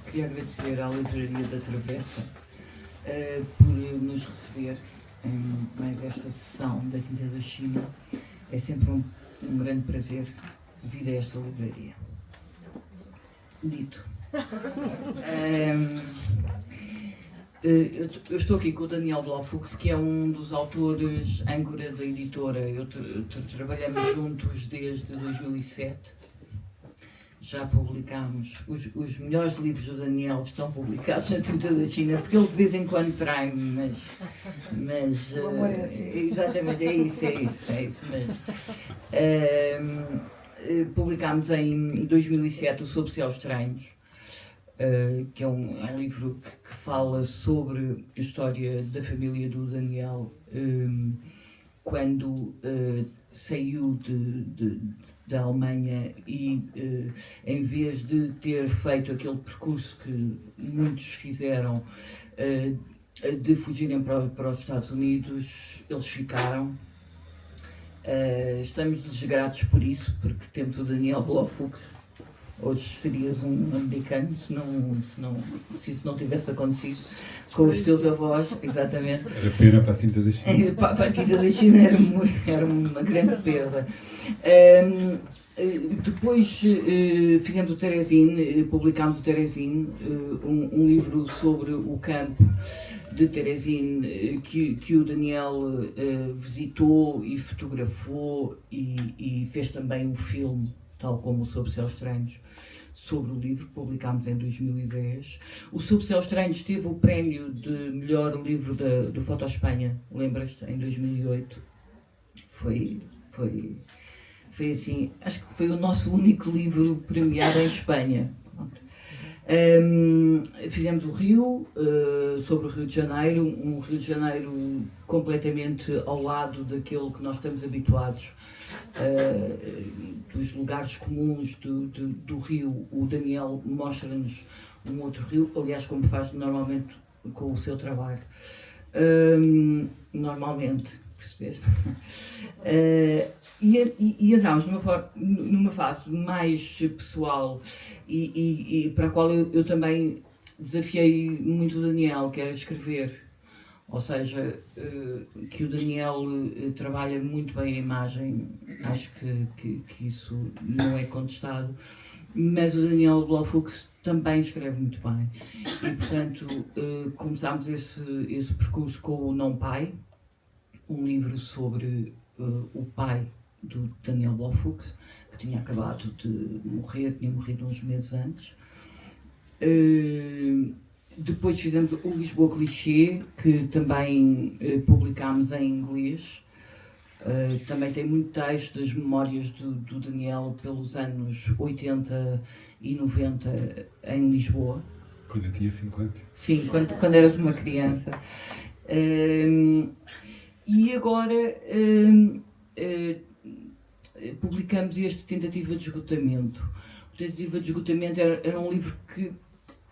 Queria agradecer à Livraria da Travessa por nos receber em mais esta sessão da Tinta da China. É sempre um grande prazer vir a esta livraria. Dito. Eu estou aqui com o Daniel Blofux, que é um dos autores âncora da editora. Trabalhamos juntos desde 2007. Já publicámos, os melhores livros do Daniel estão publicados na Tinta da China, porque ele de vez em quando trai, mas o amor é assim. Exatamente, é isso, publicámos em 2007 o Sob Céus Estranhos, que é um livro que fala sobre a história da família do Daniel quando saiu da Alemanha e em vez de ter feito aquele percurso que muitos fizeram de fugirem para os Estados Unidos, eles ficaram. Estamos-lhes gratos por isso, porque temos o Daniel Blofux. Hoje serias um americano se isso não tivesse acontecido com os teus avós, exatamente. Era pena para a Tinta da China. Para a Tinta da China era uma grande perda. Depois fizemos o Terezín, publicámos o Terezín, um livro sobre o campo de Terezín que o Daniel visitou e fotografou e fez também um filme, tal como o Sob Céus Estranhos, sobre o livro, que publicámos em 2010. O Sob Céus Estranhos teve o prémio de melhor livro do Foto Espanha, lembras-te, em 2008. Foi assim, acho que foi o nosso único livro premiado em Espanha. Fizemos o Rio, sobre o Rio de Janeiro, um Rio de Janeiro completamente ao lado daquele que nós estamos habituados, dos lugares comuns do Rio. O Daniel mostra-nos um outro rio, aliás, como faz normalmente com o seu trabalho. Normalmente, percebeste? E entramos numa fase mais pessoal e para a qual eu também desafiei muito o Daniel, que era escrever. Ou seja, que o Daniel trabalha muito bem a imagem, acho que isso não é contestado, mas o Daniel Blofux também escreve muito bem. E, portanto, começámos esse percurso com o Não Pai, um livro sobre o pai do Daniel Blofux, que tinha acabado de morrer, tinha morrido uns meses antes. Depois fizemos o Lisboa Clichê, que também publicámos em inglês. Também tem muito texto das memórias do Daniel pelos anos 80 e 90 em Lisboa. Quando eu tinha 5 anos? Sim, quando eras uma criança. E agora publicamos este Tentativa de Esgotamento. O Tentativa de Esgotamento era um livro que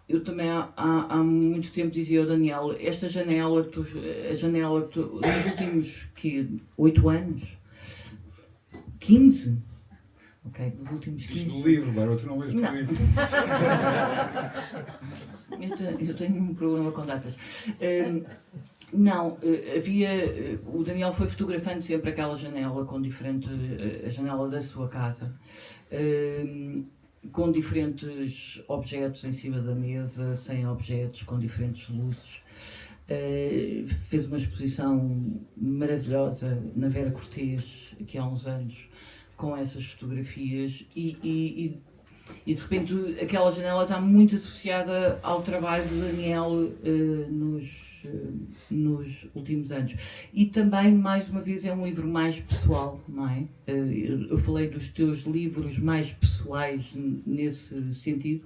eu também há muito tempo dizia ao Daniel, esta janela, a janela nos últimos 8 anos? 15? Ok, nos últimos 15. Isto do livro, agora outro não lês do livro. Eu tenho um problema com datas. Não, o Daniel foi fotografando sempre aquela janela a janela da sua casa, com diferentes objetos em cima da mesa, sem objetos, com diferentes luzes. Fez uma exposição maravilhosa na Vera Cortês, aqui há uns anos, com essas fotografias e de repente aquela janela está muito associada ao trabalho do Daniel nos últimos anos. E também, mais uma vez, é um livro mais pessoal, não é? Eu falei dos teus livros mais pessoais nesse sentido,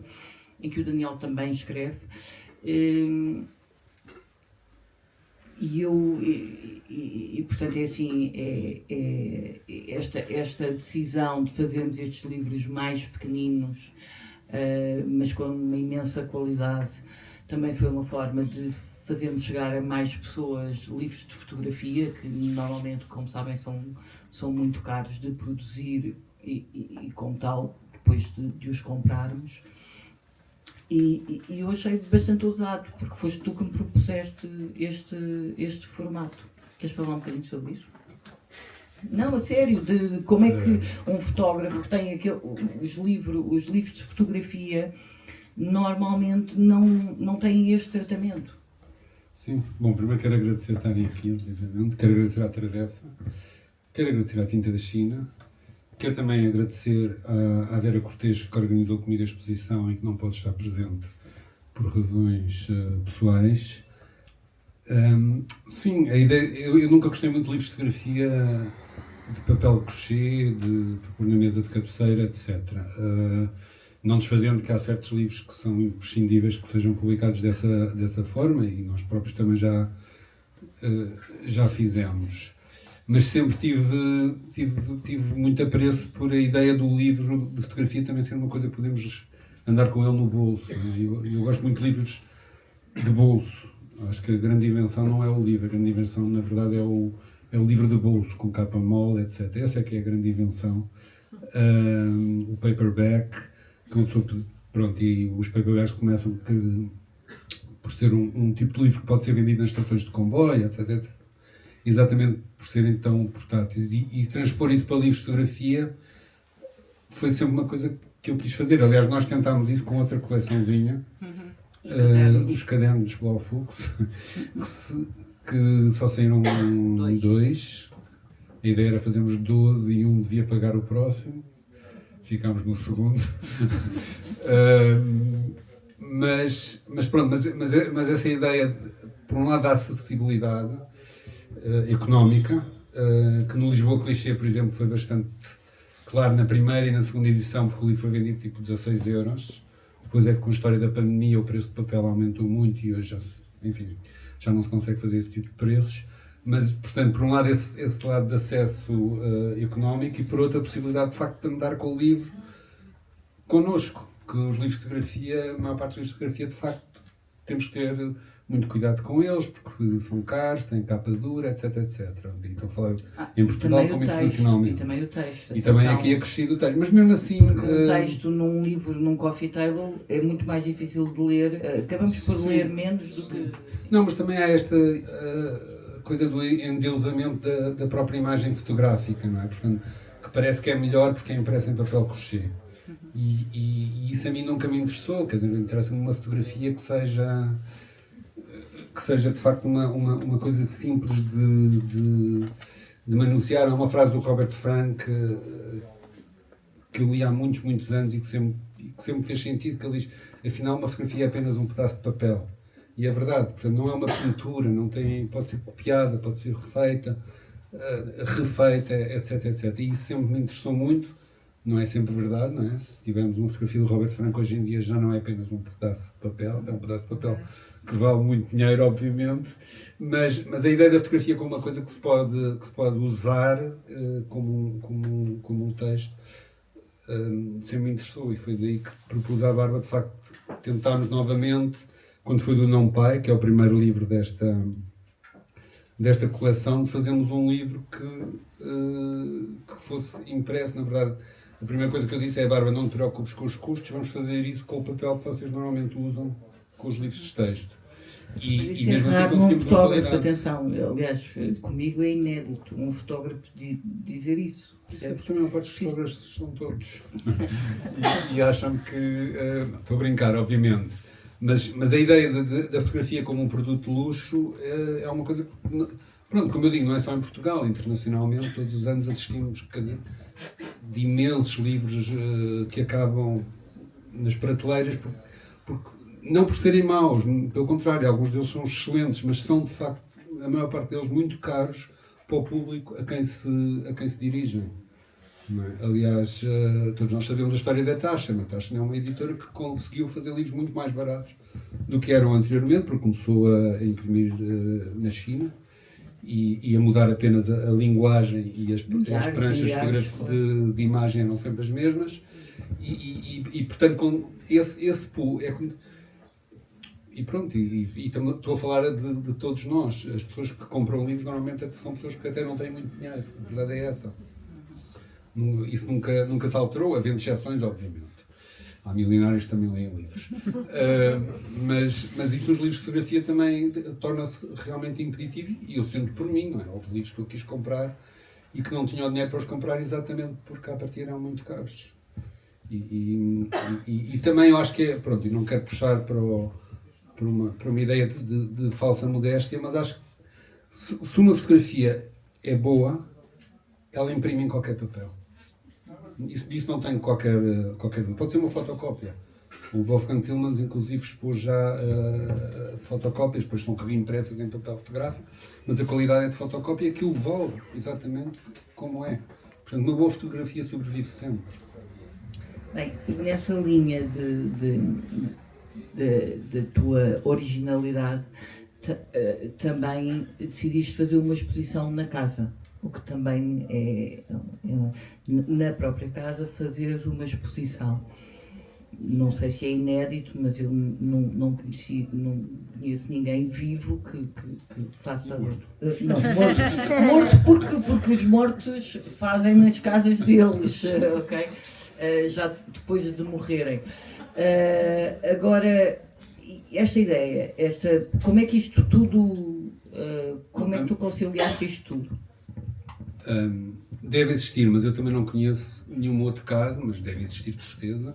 em que o Daniel também escreve. Portanto, é assim, esta decisão de fazermos estes livros mais pequeninos, mas com uma imensa qualidade, também foi uma forma de fazermos chegar a mais pessoas livros de fotografia, que normalmente, como sabem, são muito caros de produzir e como tal, depois de os comprarmos. E eu achei bastante ousado, porque foste tu que me propuseste este formato. Queres falar um bocadinho sobre isso? Não, a sério, de como é que um fotógrafo tem os livros de fotografia normalmente não têm este tratamento. Sim, bom, primeiro quero agradecer estarem aqui, obviamente. Quero agradecer à Travessa, quero agradecer à Tinta da China, quero também agradecer à Vera Cortejo, que organizou comigo a exposição e que não pode estar presente por razões pessoais. Sim, a ideia, eu nunca gostei muito de livros de fotografia de papel crochê, de pôr na mesa de cabeceira, etc. Não desfazendo que há certos livros que são imprescindíveis que sejam publicados dessa forma, e nós próprios também já fizemos. Mas sempre tive muito apreço por a ideia do livro de fotografia também ser uma coisa que podemos andar com ele no bolso. Né? Eu gosto muito de livros de bolso. Acho que a grande invenção não é o livro, a grande invenção na verdade é o livro de bolso, com capa mole, etc. Essa é que é a grande invenção. O paperback, pronto, e os paperbacks começam por ser um tipo de livro que pode ser vendido nas estações de comboio, etc. etc. Exatamente por serem tão portáteis. E transpor isso para livros de fotografia foi sempre uma coisa que eu quis fazer. Aliás, nós tentámos isso com outra coleçãozinha, os cadernos Blau Fux, que só saíram dois. A ideia era fazermos 12 e um devia pagar o próximo. Ficámos no segundo. Mas essa ideia, por um lado, da acessibilidade económica, que no Lisboa Clichê, por exemplo, foi bastante claro na primeira e na segunda edição, porque o livro foi vendido tipo 16 euros. Depois é que com a história da pandemia o preço do papel aumentou muito e hoje já não se consegue fazer esse tipo de preços. Mas, portanto, por um lado esse lado de acesso económico e por outra a possibilidade de facto de andar com o livro connosco, que os livros de fotografia, a maior parte dos livros de fotografia, de facto, temos que ter muito cuidado com eles, porque são caros, têm capa dura, etc, etc. E estou a falar em Portugal como internacionalmente. E também o texto. E também aqui acrescido o texto. Mas mesmo assim... O texto num livro, num coffee table, é muito mais difícil de ler. Acabamos por ler menos do que... Não, mas também há esta coisa do endeusamento da própria imagem fotográfica, não é? Portanto, que parece que é melhor porque é impressa em papel crochê. E isso a mim nunca me interessou, quer dizer, interessa-me uma fotografia que seja de facto uma coisa simples de manusear. Há uma frase do Robert Frank que eu li há muitos anos e que sempre fez sentido, que ele diz: afinal uma fotografia é apenas um pedaço de papel. E é verdade, portanto não é uma pintura, pode ser copiada, pode ser refeita, etc, etc. E isso sempre me interessou muito. Não é sempre verdade, não é? Se tivermos uma fotografia do Robert Frank hoje em dia já não é apenas um pedaço de papel, é um pedaço de papel que vale muito dinheiro, obviamente, mas a ideia da fotografia como uma coisa que se pode usar como um texto sempre me interessou, e foi daí que propus à Bárbara, de facto, tentarmos novamente, quando foi do Não Pai, que é o primeiro livro desta coleção, de fazermos um livro que fosse impresso. Na verdade, a primeira coisa que eu disse é: Bárbara, não te preocupes com os custos, vamos fazer isso com o papel que vocês normalmente usam com os livros de texto. E mesmo assim conseguimos uma qualidade. Atenção, aliás, comigo é inédito um fotógrafo dizer isso. Porque também a parte dos fotógrafos são todos. e acham que... estou a brincar, obviamente. Mas a ideia da fotografia como um produto de luxo é uma coisa que... Pronto, como eu digo, não é só em Portugal, internacionalmente, todos os anos assistimos de imensos livros que acabam nas prateleiras, não por serem maus, pelo contrário, alguns deles são excelentes, mas são de facto, a maior parte deles, muito caros para o público a quem se dirigem. Não é? Aliás, todos nós sabemos a história da Taschen. A Taschen é uma editora que conseguiu fazer livros muito mais baratos do que eram anteriormente, porque começou a imprimir na China e a mudar apenas a linguagem, e as pranchas de imagem eram sempre as mesmas, e portanto com esse pool e pronto, estou a falar de todos nós. As pessoas que compram livros normalmente são pessoas que até não têm muito dinheiro, a verdade é essa. Isso nunca se alterou, havendo exceções, obviamente. Há milionários que também leem livros. Mas isso nos livros de fotografia também torna-se realmente impeditivo, e eu sinto por mim, não é? Houve livros que eu quis comprar e que não tinha o dinheiro para os comprar exatamente porque à partida eram muito caros. E também eu acho que é, pronto, e não quero puxar para uma ideia de falsa modéstia, mas acho que se uma fotografia é boa, ela imprime em qualquer papel. Isso não tenho qualquer dúvida. Pode ser uma fotocópia. O Wolfgang Tillmans, inclusive, expôs já fotocópias, depois são reimpressas em papel fotográfico, mas a qualidade é de fotocópia, aquilo vale exatamente como é. Portanto, uma boa fotografia sobrevive sempre. Bem, e nessa linha de tua originalidade, também decidiste fazer uma exposição na casa. O que também é na própria casa, fazeres uma exposição. Não sei se é inédito, mas eu não conheço ninguém vivo que faça... Morto. Não, morto porque os mortos fazem nas casas deles, ok? Já depois de morrerem. Agora, esta ideia, como é que isto tudo... como é que tu conciliaste isto tudo? Deve existir, mas eu também não conheço nenhum outro caso, mas deve existir de certeza,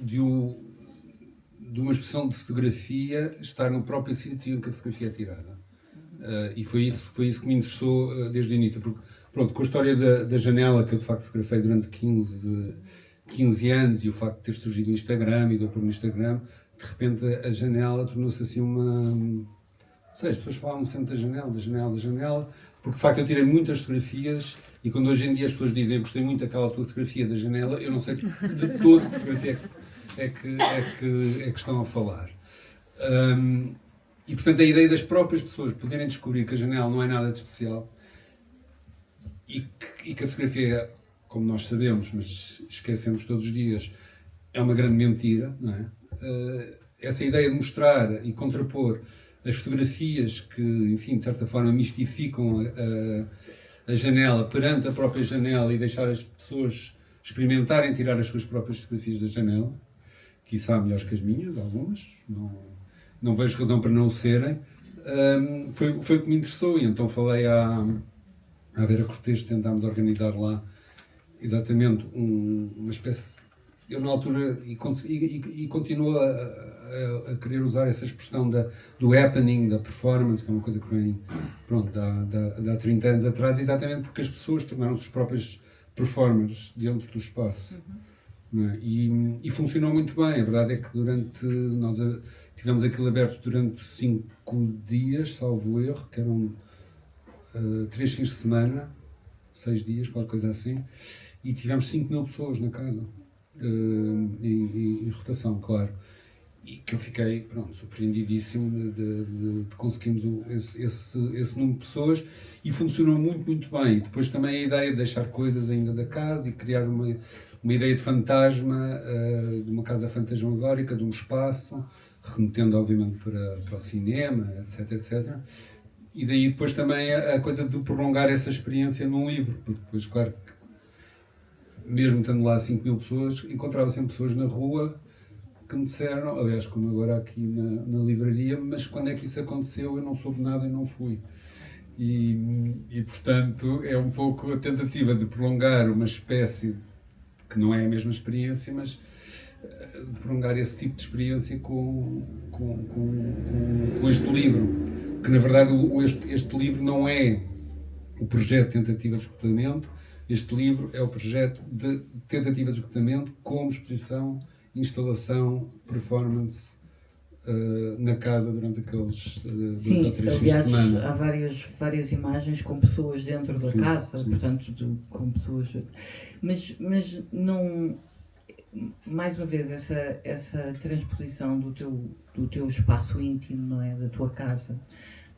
de uma exposição de fotografia estar no próprio sítio em que a fotografia é tirada. E foi isso que me interessou desde o início, porque, pronto, com a história da janela, que eu de facto fotografei durante 15 anos, e o facto de ter surgido o Instagram e de eu pôr no Instagram, de repente a janela tornou-se assim uma... Não sei, as pessoas falavam sempre da janela, porque de facto eu tirei muitas fotografias, e quando hoje em dia as pessoas dizem eu gostei muito daquela tua fotografia da janela, eu não sei de toda que fotografia é que estão a falar. E portanto a ideia das próprias pessoas poderem descobrir que a janela não é nada de especial, e que a fotografia, como nós sabemos, mas esquecemos todos os dias, é uma grande mentira, não é? Essa ideia de mostrar e contrapor as fotografias que, enfim, de certa forma mistificam a janela perante a própria janela, e deixar as pessoas experimentarem tirar as suas próprias fotografias da janela, quiçá melhores que as minhas, algumas, não vejo razão para não o serem, foi o que me interessou, e então falei à Vera Cortês, tentámos organizar lá exatamente uma espécie... Eu na altura, e continuo a querer usar essa expressão do happening, da performance, que é uma coisa que vem, pronto, de há 30 anos atrás, exatamente porque as pessoas tornaram-se os próprios performers dentro do espaço. Não é? E funcionou muito bem. A verdade é que nós tivemos aquilo aberto durante 5 dias, salvo erro, que eram 3 fins de semana, 6 dias, qualquer coisa assim, e tivemos 5.000 pessoas na casa. Em rotação, claro, e que eu fiquei, pronto, surpreendidíssimo de conseguirmos esse número de pessoas, e funcionou muito, muito bem. Depois também a ideia de deixar coisas ainda da casa e criar uma ideia de fantasma, de uma casa fantasmagórica, de um espaço, remetendo obviamente para o cinema, etc, etc. E daí depois também a coisa de prolongar essa experiência num livro, porque depois, claro, mesmo estando lá 5.000 pessoas, encontrava sempre pessoas na rua que me disseram, aliás, como agora aqui na livraria, mas quando é que isso aconteceu? Eu não soube nada e não fui. E portanto, é um pouco a tentativa de prolongar uma espécie, que não é a mesma experiência, mas de prolongar esse tipo de experiência com este livro, que na verdade este livro não é o projeto de tentativa de esgotamento. Este livro é o projeto de tentativa de esgotamento como exposição, instalação, performance na casa durante aqueles 2 ou 3 fins de semana. Há várias imagens com pessoas dentro da casa, sim. Portanto, com pessoas... Mas não... Mais uma vez, essa transposição do teu espaço íntimo, não é? Da tua casa,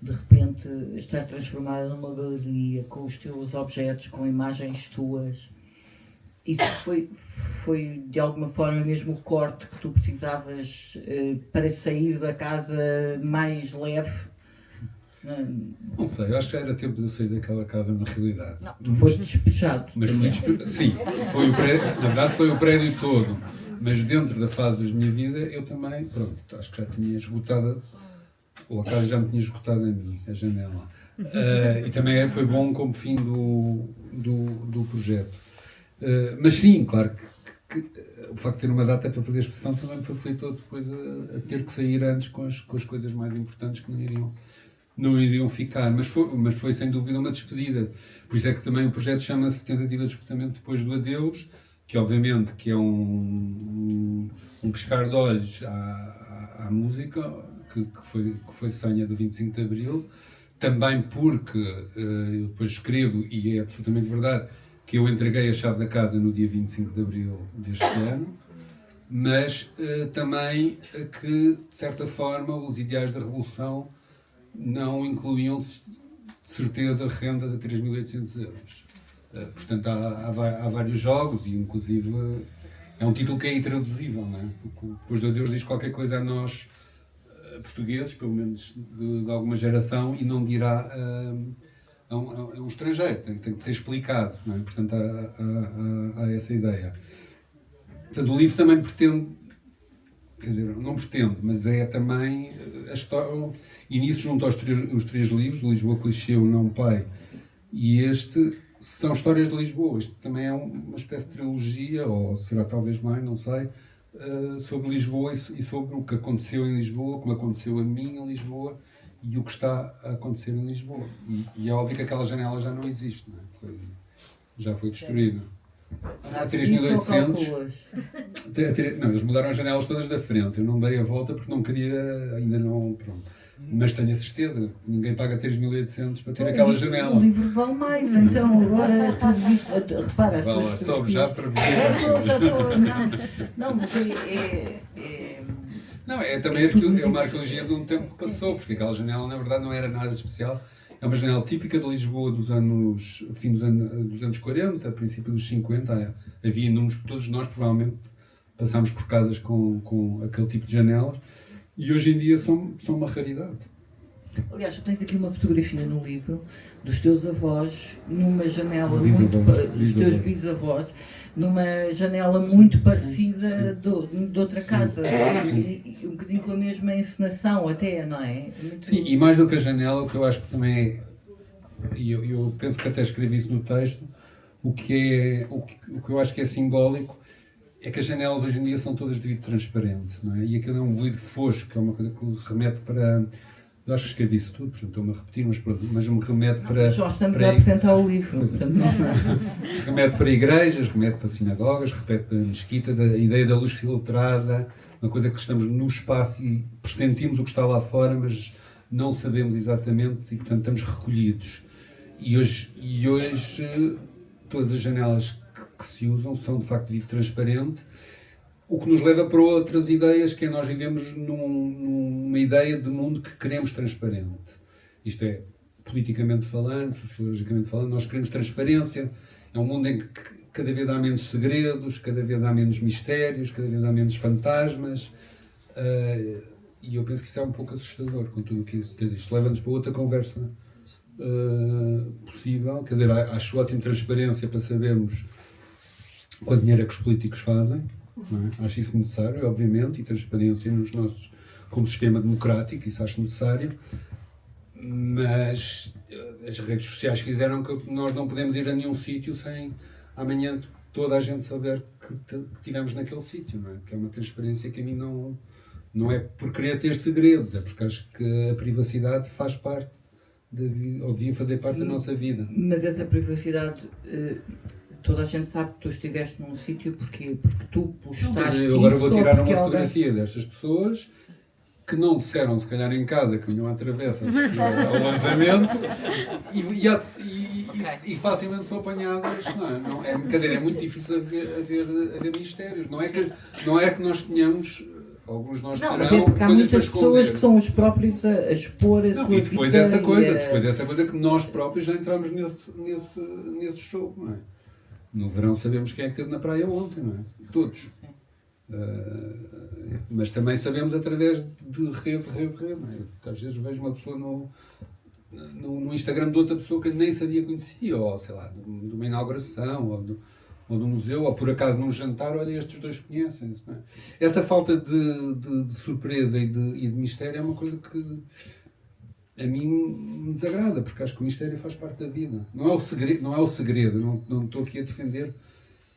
de repente estar transformada numa galeria com os teus objetos, com imagens tuas. Isso foi de alguma forma mesmo o corte que tu precisavas para sair da casa mais leve? Não sei, eu acho que era tempo de eu sair daquela casa na realidade. Não, tu foste despejado. Mas sim, na verdade foi o prédio todo. Mas dentro da fase da minha vida, eu também, pronto, acho que já tinha esgotado, ou a casa já me tinha esgotado a mim, a janela. E também foi bom como fim do projeto. Mas sim, claro que o facto de ter uma data para fazer a exposição também me facilitou depois a ter que sair antes com as coisas mais importantes que não iriam ficar, mas foi sem dúvida uma despedida. Por isso é que também o projeto chama-se Tentativa de Esgotamento Depois do Adeus, que obviamente que é um piscar de olhos à música, que foi senha do 25 de Abril, também porque eu depois escrevo, e é absolutamente verdade, que eu entreguei a chave da casa no dia 25 de Abril deste ano, mas também que, de certa forma, os ideais da Revolução não incluíam, de certeza, rendas a 3.800 euros. Portanto, há vários jogos, e inclusive é um título que é intraduzível, não é? Porque depois de Deus diz qualquer coisa a nós, portugueses, pelo menos de alguma geração, e não dirá a um estrangeiro, tem que ser explicado, não é? Portanto, há essa ideia. Portanto, o livro também pretende, quer dizer, não pretende, mas é também a história, e nisso junto aos três livros, do Lisboa Clichê, o Não Pai, e este, são histórias de Lisboa. Este também é uma espécie de trilogia, ou será talvez mais, não sei, sobre Lisboa e sobre o que aconteceu em Lisboa, como aconteceu a mim em Lisboa, e o que está a acontecer em Lisboa. E é óbvio que aquela janela já não existe, não é? Já foi destruída. Há 3.800. Não, eles mudaram as janelas todas da frente. Eu não dei a volta porque não queria, ainda não. Pronto. Mas tenho a certeza, ninguém paga 3.800 para ter aquela janela. O livro vale mais, então agora tudo isto. Repara, as tuas sobe já para ver. Não, mas não, também é uma arqueologia de um tempo que passou, porque aquela janela na verdade não era nada de especial. É uma janela típica de Lisboa dos fim dos anos 40, princípio dos 50. Havia inúmeros, todos nós provavelmente passámos por casas com aquele tipo de janelas, e hoje em dia são uma raridade. Aliás, tu tens aqui uma fotografia no livro dos teus avós numa janela dos teus bisavós, numa janela muito parecida de outra casa. E um bocadinho com a mesma encenação até, não é? Sim, e mais do que a janela, o que eu acho que também é, e eu penso que até escrevi isso no texto, o que eu acho que é simbólico é que as janelas hoje em dia são todas de vidro transparente, não é? E aquilo é um vidro fosco, que é uma coisa que remete para... Eu acho que escrevi isso tudo, portanto estou-me a repetir, mas me remete para... Já estamos a apresentar o livro. Portanto, remete para igrejas, remete para sinagogas, remete para mesquitas, a ideia da luz filtrada, uma coisa que estamos no espaço e pressentimos o que está lá fora, mas não sabemos exatamente e, portanto, estamos recolhidos. E hoje todas as janelas que se usam são, de facto, de vidro transparente, o que nos leva para outras ideias, que é nós vivemos numa ideia de mundo que queremos transparente. Isto é, politicamente falando, sociologicamente falando, nós queremos transparência. É um mundo em que cada vez há menos segredos, cada vez há menos mistérios, cada vez há menos fantasmas. E eu penso que isso é um pouco assustador com tudo o que isso. Quer dizer, isto leva-nos para outra conversa possível. Quer dizer, acho ótimo transparência para sabermos quanto dinheiro é que os políticos fazem. Não é? Acho isso necessário, obviamente, e transparência como sistema democrático, isso acho necessário, mas as redes sociais fizeram que nós não podemos ir a nenhum sítio sem amanhã toda a gente saber que estivemos naquele sítio, não é? Que é uma transparência que a mim não é por querer ter segredos, é porque acho que a privacidade faz parte da vida, ou devia fazer parte da nossa vida. Mas essa privacidade... Toda a gente sabe que tu estiveste num sítio porque tu postaste. Eu agora vou tirar uma fotografia destas pessoas que não disseram, se calhar em casa, que vinham à travessa ao lançamento e facilmente são apanhadas. Quer dizer, é muito difícil haver mistérios. Não é que nós tenhamos. Alguns nós terão, mas é porque há muitas pessoas que são os próprios a expor a sua vida. E depois essa coisa que nós próprios já entramos nesse jogo, não é? No verão sabemos quem é que esteve na praia ontem, não é? Todos. Mas também sabemos através de rede, não é? Às vezes vejo uma pessoa no Instagram de outra pessoa que nem sabia conhecia, ou sei lá, de uma inauguração, ou no museu, ou por acaso num jantar, olha, estes dois conhecem-se. Não é? Essa falta de surpresa e de mistério é uma coisa que a mim me desagrada, porque acho que o mistério faz parte da vida. Não é o segredo, não estou aqui a defender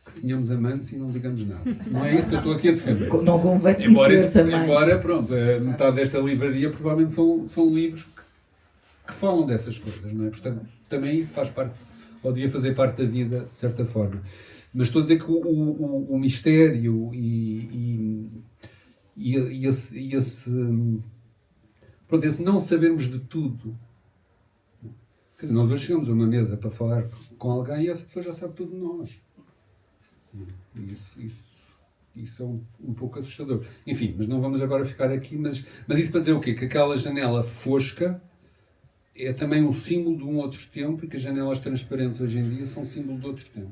que tenhamos amantes e não digamos nada. Não é isso que eu estou aqui a defender. Não convém Embora, pronto, metade desta livraria provavelmente são livros que falam dessas coisas, não é? Portanto, também isso faz parte, ou devia fazer parte da vida, de certa forma. Mas estou a dizer que o mistério e esse não sabermos de tudo. Quer dizer, nós hoje chegamos a uma mesa para falar com alguém e essa pessoa já sabe tudo de nós. Isso é um pouco assustador. Enfim, mas não vamos agora ficar aqui. Mas isso para dizer o quê? Que aquela janela fosca é também um símbolo de um outro tempo e que as janelas transparentes hoje em dia são símbolo de outro tempo.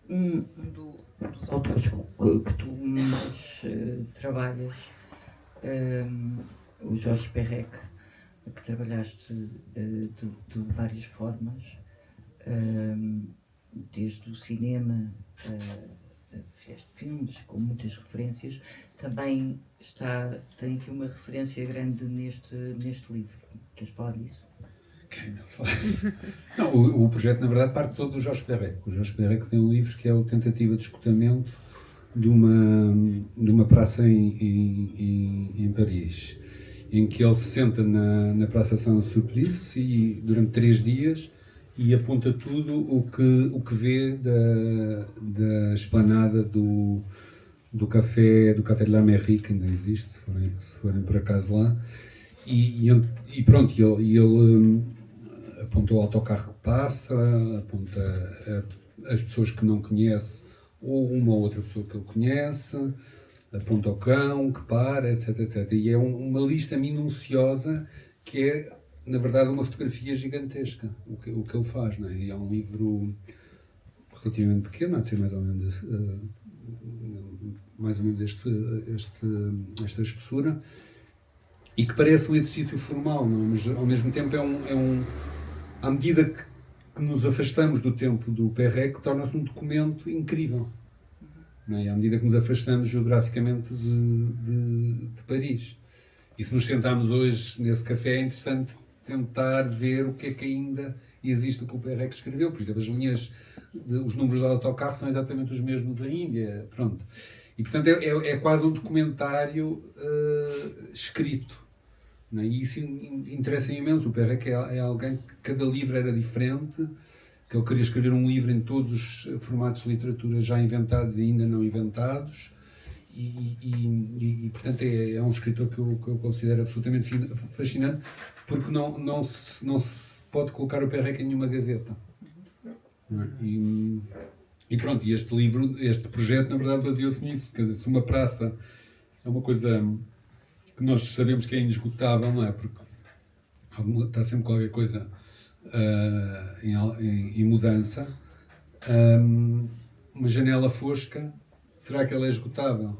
Dos autores que tu mais trabalhas, o Jorge Perec, que trabalhaste de várias formas, desde o cinema, fizeste filmes com muitas referências, também tem aqui uma referência grande neste livro. Queres falar disso? Não, o projeto, na verdade, parte todo do Jorge Perec. O Jorge Perec tem um livro que é o Tentativa de Esgotamento de uma praça em Paris, em que ele se senta na Praça Saint-Sulpice e durante 3 dias e aponta tudo o que vê da esplanada do Café de la Mairie, que ainda existe, se forem por acaso lá. E pronto, ele aponta o autocarro que passa, aponta as pessoas que não conhece ou uma ou outra pessoa que ele conhece, aponta o cão que para, etc, etc. E é uma lista minuciosa que é, na verdade, uma fotografia gigantesca, o que ele faz, não é? E é um livro relativamente pequeno, há de ser mais ou menos esta espessura, e que parece um exercício formal, não? Mas ao mesmo tempo à medida que nos afastamos do tempo do Perec, torna-se um documento incrível. Não é? À medida que nos afastamos geograficamente de Paris. E se nos sentarmos hoje nesse café, é interessante tentar ver o que é que ainda existe do que o Perec escreveu. Por exemplo, os números do autocarro são exatamente os mesmos da Índia. Pronto. E, portanto, é quase um documentário escrito. Não é? E isso interessa imenso. O Perec é alguém que cada livro era diferente, que ele queria escrever um livro em todos os formatos de literatura já inventados e ainda não inventados. E portanto, é um escritor que eu considero absolutamente fascinante, porque não se pode colocar o Perec em nenhuma gaveta. Não é? E pronto, este projeto, na verdade, baseou-se nisso. Quer dizer, se uma praça é uma coisa que nós sabemos que é inesgotável, não é? Porque está sempre qualquer coisa em mudança. Uma janela fosca, será que ela é esgotável?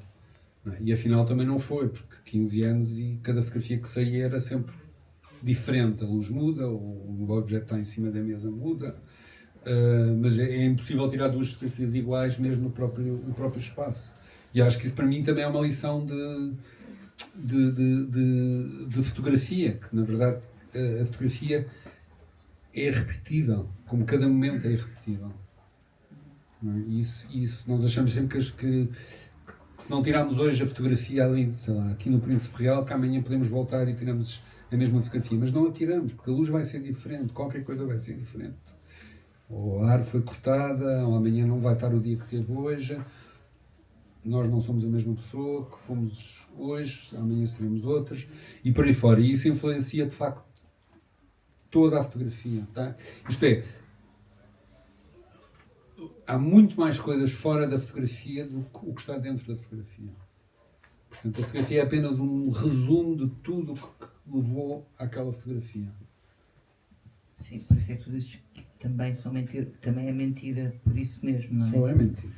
Não é? E afinal também não foi, porque 15 anos e cada fotografia que saía era sempre diferente. A luz muda, o objeto está em cima da mesa muda, mas é impossível tirar 2 fotografias iguais mesmo no próprio espaço. E acho que isso para mim também é uma lição de fotografia, que na verdade a fotografia é irrepetível, como cada momento é irrepetível. Não é? E isso nós achamos sempre que se não tirarmos hoje a fotografia ali, sei lá, aqui no Príncipe Real, que amanhã podemos voltar e tiramos a mesma fotografia, mas não a tiramos, porque a luz vai ser diferente, qualquer coisa vai ser diferente. Ou a árvore foi cortada, ou amanhã não vai estar o dia que teve hoje. Nós não somos a mesma pessoa que fomos hoje, amanhã seremos outras, e por aí fora. E isso influencia, de facto, toda a fotografia. Tá? Isto é, há muito mais coisas fora da fotografia do que o que está dentro da fotografia. Portanto, a fotografia é apenas um resumo de tudo o que levou àquela fotografia. Sim, por isso é que tu dizes que também é mentira, por isso mesmo, não é? Só é mentira.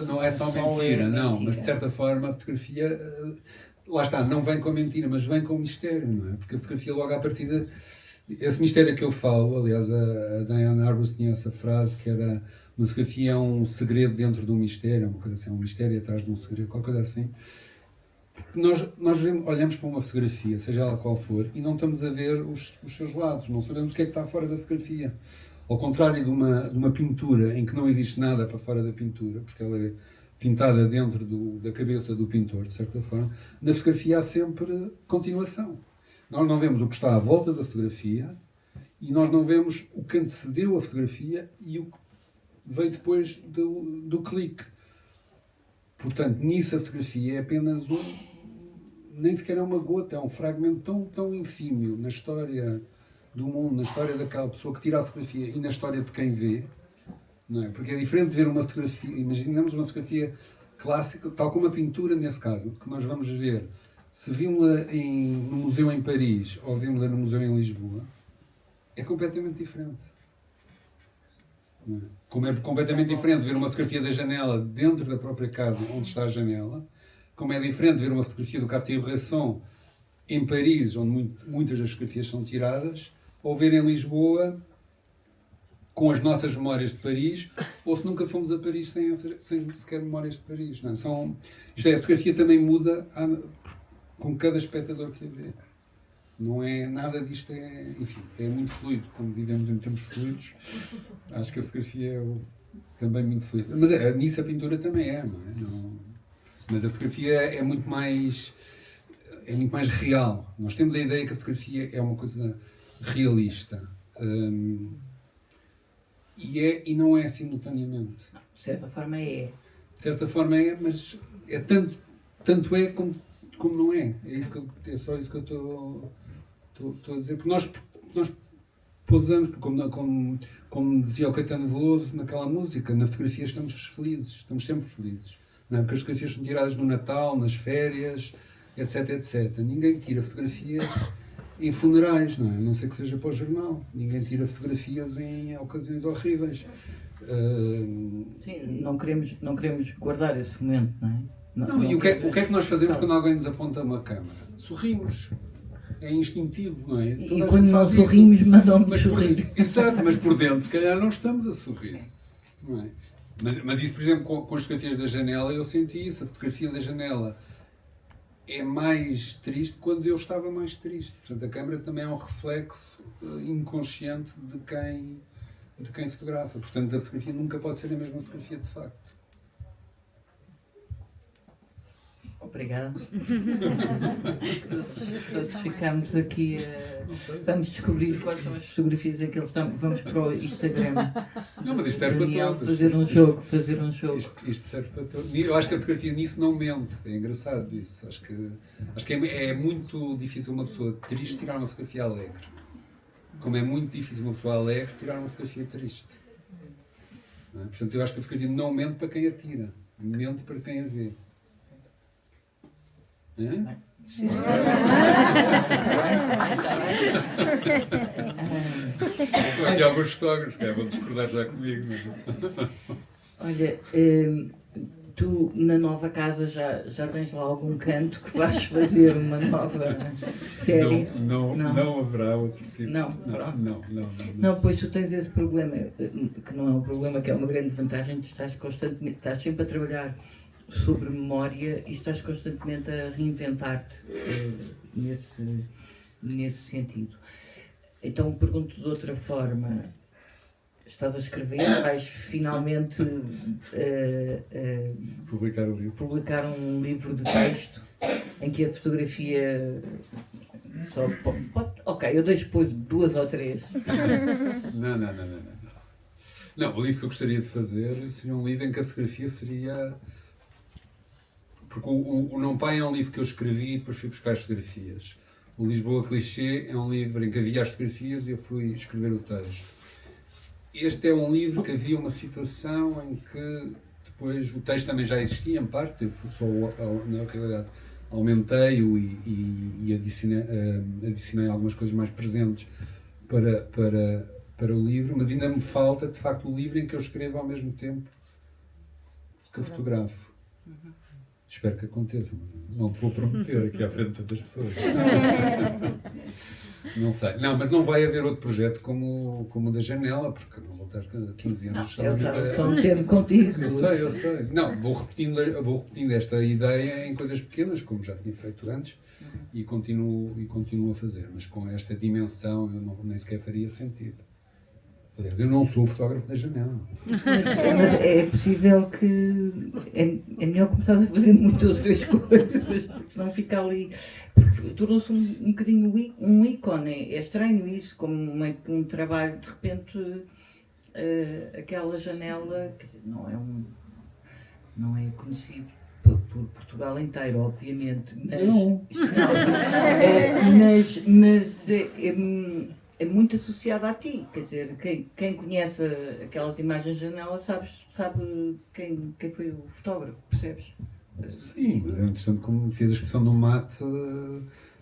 Não é só mentira, não, mas de certa forma a fotografia, lá está, não vem com mentira, mas vem com mistério, não é? Porque a fotografia logo à partida esse mistério que eu falo, aliás, a Diane Arbus tinha essa frase que era: uma fotografia é um segredo dentro de um mistério, uma coisa assim, um mistério atrás de um segredo, qualquer coisa assim. Porque nós olhamos para uma fotografia, seja ela qual for, e não estamos a ver os seus lados, não sabemos o que é que está fora da fotografia. Ao contrário de uma pintura em que não existe nada para fora da pintura, porque ela é pintada dentro da cabeça do pintor, de certa forma, na fotografia há sempre continuação. Nós não vemos o que está à volta da fotografia e nós não vemos o que antecedeu a fotografia e o que veio depois do clique. Portanto, nisso a fotografia é apenas nem sequer é uma gota, é um fragmento tão infímio na história do mundo, na história daquela pessoa que tira a fotografia e na história de quem vê, não é? Porque é diferente de ver uma fotografia, imaginemos uma fotografia clássica, tal como a pintura nesse caso, que nós vamos ver, se vimos-la no museu em Paris ou vimos-la no museu em Lisboa, é completamente diferente. Não é? Como é completamente diferente ver uma fotografia da janela dentro da própria casa onde está a janela, como é diferente ver uma fotografia do Cartier-Bresson em Paris, onde muitas das fotografias são tiradas, ou ver em Lisboa com as nossas memórias de Paris, ou se nunca fomos a Paris sem sequer memórias de Paris. Não é? A fotografia também muda com cada espectador que a vê. Não é nada disto, enfim, é muito fluido, como vivemos em tempos fluidos. Acho que a fotografia é também muito fluida. Mas nisso a pintura também não é? Mas a fotografia é muito mais real. Nós temos a ideia que a fotografia é uma coisa realista. E não é simultaneamente. De certa forma é. De certa forma é, mas é tanto é como não é. É só isso que eu estou a dizer. Porque nós pousamos, como dizia o Caetano Veloso naquela música, na fotografia estamos felizes, estamos sempre felizes. Não é? Porque as fotografias são tiradas no Natal, nas férias, etc, etc. Ninguém tira fotografias em funerais, não é? A não ser que seja para o jornal. Ninguém tira fotografias em ocasiões horríveis. Sim, não queremos guardar esse momento, não é? Não, e o que é que nós fazemos quando alguém nos aponta uma câmara? Sorrimos. É instintivo, não é? E quando nós sorrimos, mandam-nos sorrir. Exato, mas por dentro, se calhar, não estamos a sorrir. Não é? Mas isso, por exemplo, com as fotografias da janela, eu senti isso. A fotografia da janela é mais triste quando eu estava mais triste. Portanto, a câmara também é um reflexo inconsciente de quem fotografa. Portanto, a fotografia nunca pode ser a mesma fotografia de facto. Obrigada. Todos ficamos aqui vamos descobrir quais são as fotografias em que eles estão. Vamos para o Instagram. Não, mas isto serve para todos. Fazer um jogo. Isto serve para todos. Eu acho que a fotografia nisso não mente. É engraçado isso. Acho que é muito difícil uma pessoa triste tirar uma fotografia alegre. Como é muito difícil uma pessoa alegre tirar uma fotografia triste. Não é? Portanto, eu acho que a fotografia não mente para quem a tira. Mente para quem a vê. Aqui há alguns fotógrafos que vão discordar já comigo. Olha, tu na nova casa já tens lá algum canto que vais fazer uma nova série? Não haverá outro tipo. Não, pois tu tens esse problema, que não é um problema, que é uma grande vantagem, estás sempre a trabalhar sobre memória e estás constantemente a reinventar-te nesse sentido. Então pergunto de outra forma, estás a escrever, vais finalmente publicar um livro de texto em que a fotografia só pode, ok, eu deixo depois 2 ou 3. Não, o livro que eu gostaria de fazer seria um livro em que a fotografia seria... Porque o Não Pai é um livro que eu escrevi e depois fui buscar as fotografias. O Lisboa Clichê é um livro em que havia as fotografias e eu fui escrever o texto. Este é um livro que havia uma situação em que depois o texto também já existia em parte, eu só, na realidade, aumentei-o e adicionei algumas coisas mais presentes para o livro, mas ainda me falta, de facto, o livro em que eu escrevo ao mesmo tempo que eu fotografo. Espero que aconteça, mas não te vou prometer aqui à frente de tantas pessoas. Não sei. Não, mas não vai haver outro projeto como o da Janela, porque não vou estar 15 anos Eu solamente estava só metendo contigo. Eu sei. Não, vou repetindo esta ideia em coisas pequenas, como já tinha feito antes, e continuo a fazer, mas com esta dimensão eu nem sequer faria sentido. Aliás, eu não sou fotógrafo da Janela. Mas é possível que é melhor começar a fazer muitas outras coisas, porque senão fica ali. Porque tornou-se um bocadinho um ícone. É estranho isso, como um trabalho, de repente, aquela Janela, quer dizer, não é conhecido por Portugal inteiro, obviamente, mas, Não. mas é muito associado a ti, quer dizer, quem conhece aquelas imagens de Janela sabe quem foi o fotógrafo, percebes? Sim, mas é interessante como fiz a expressão do mate,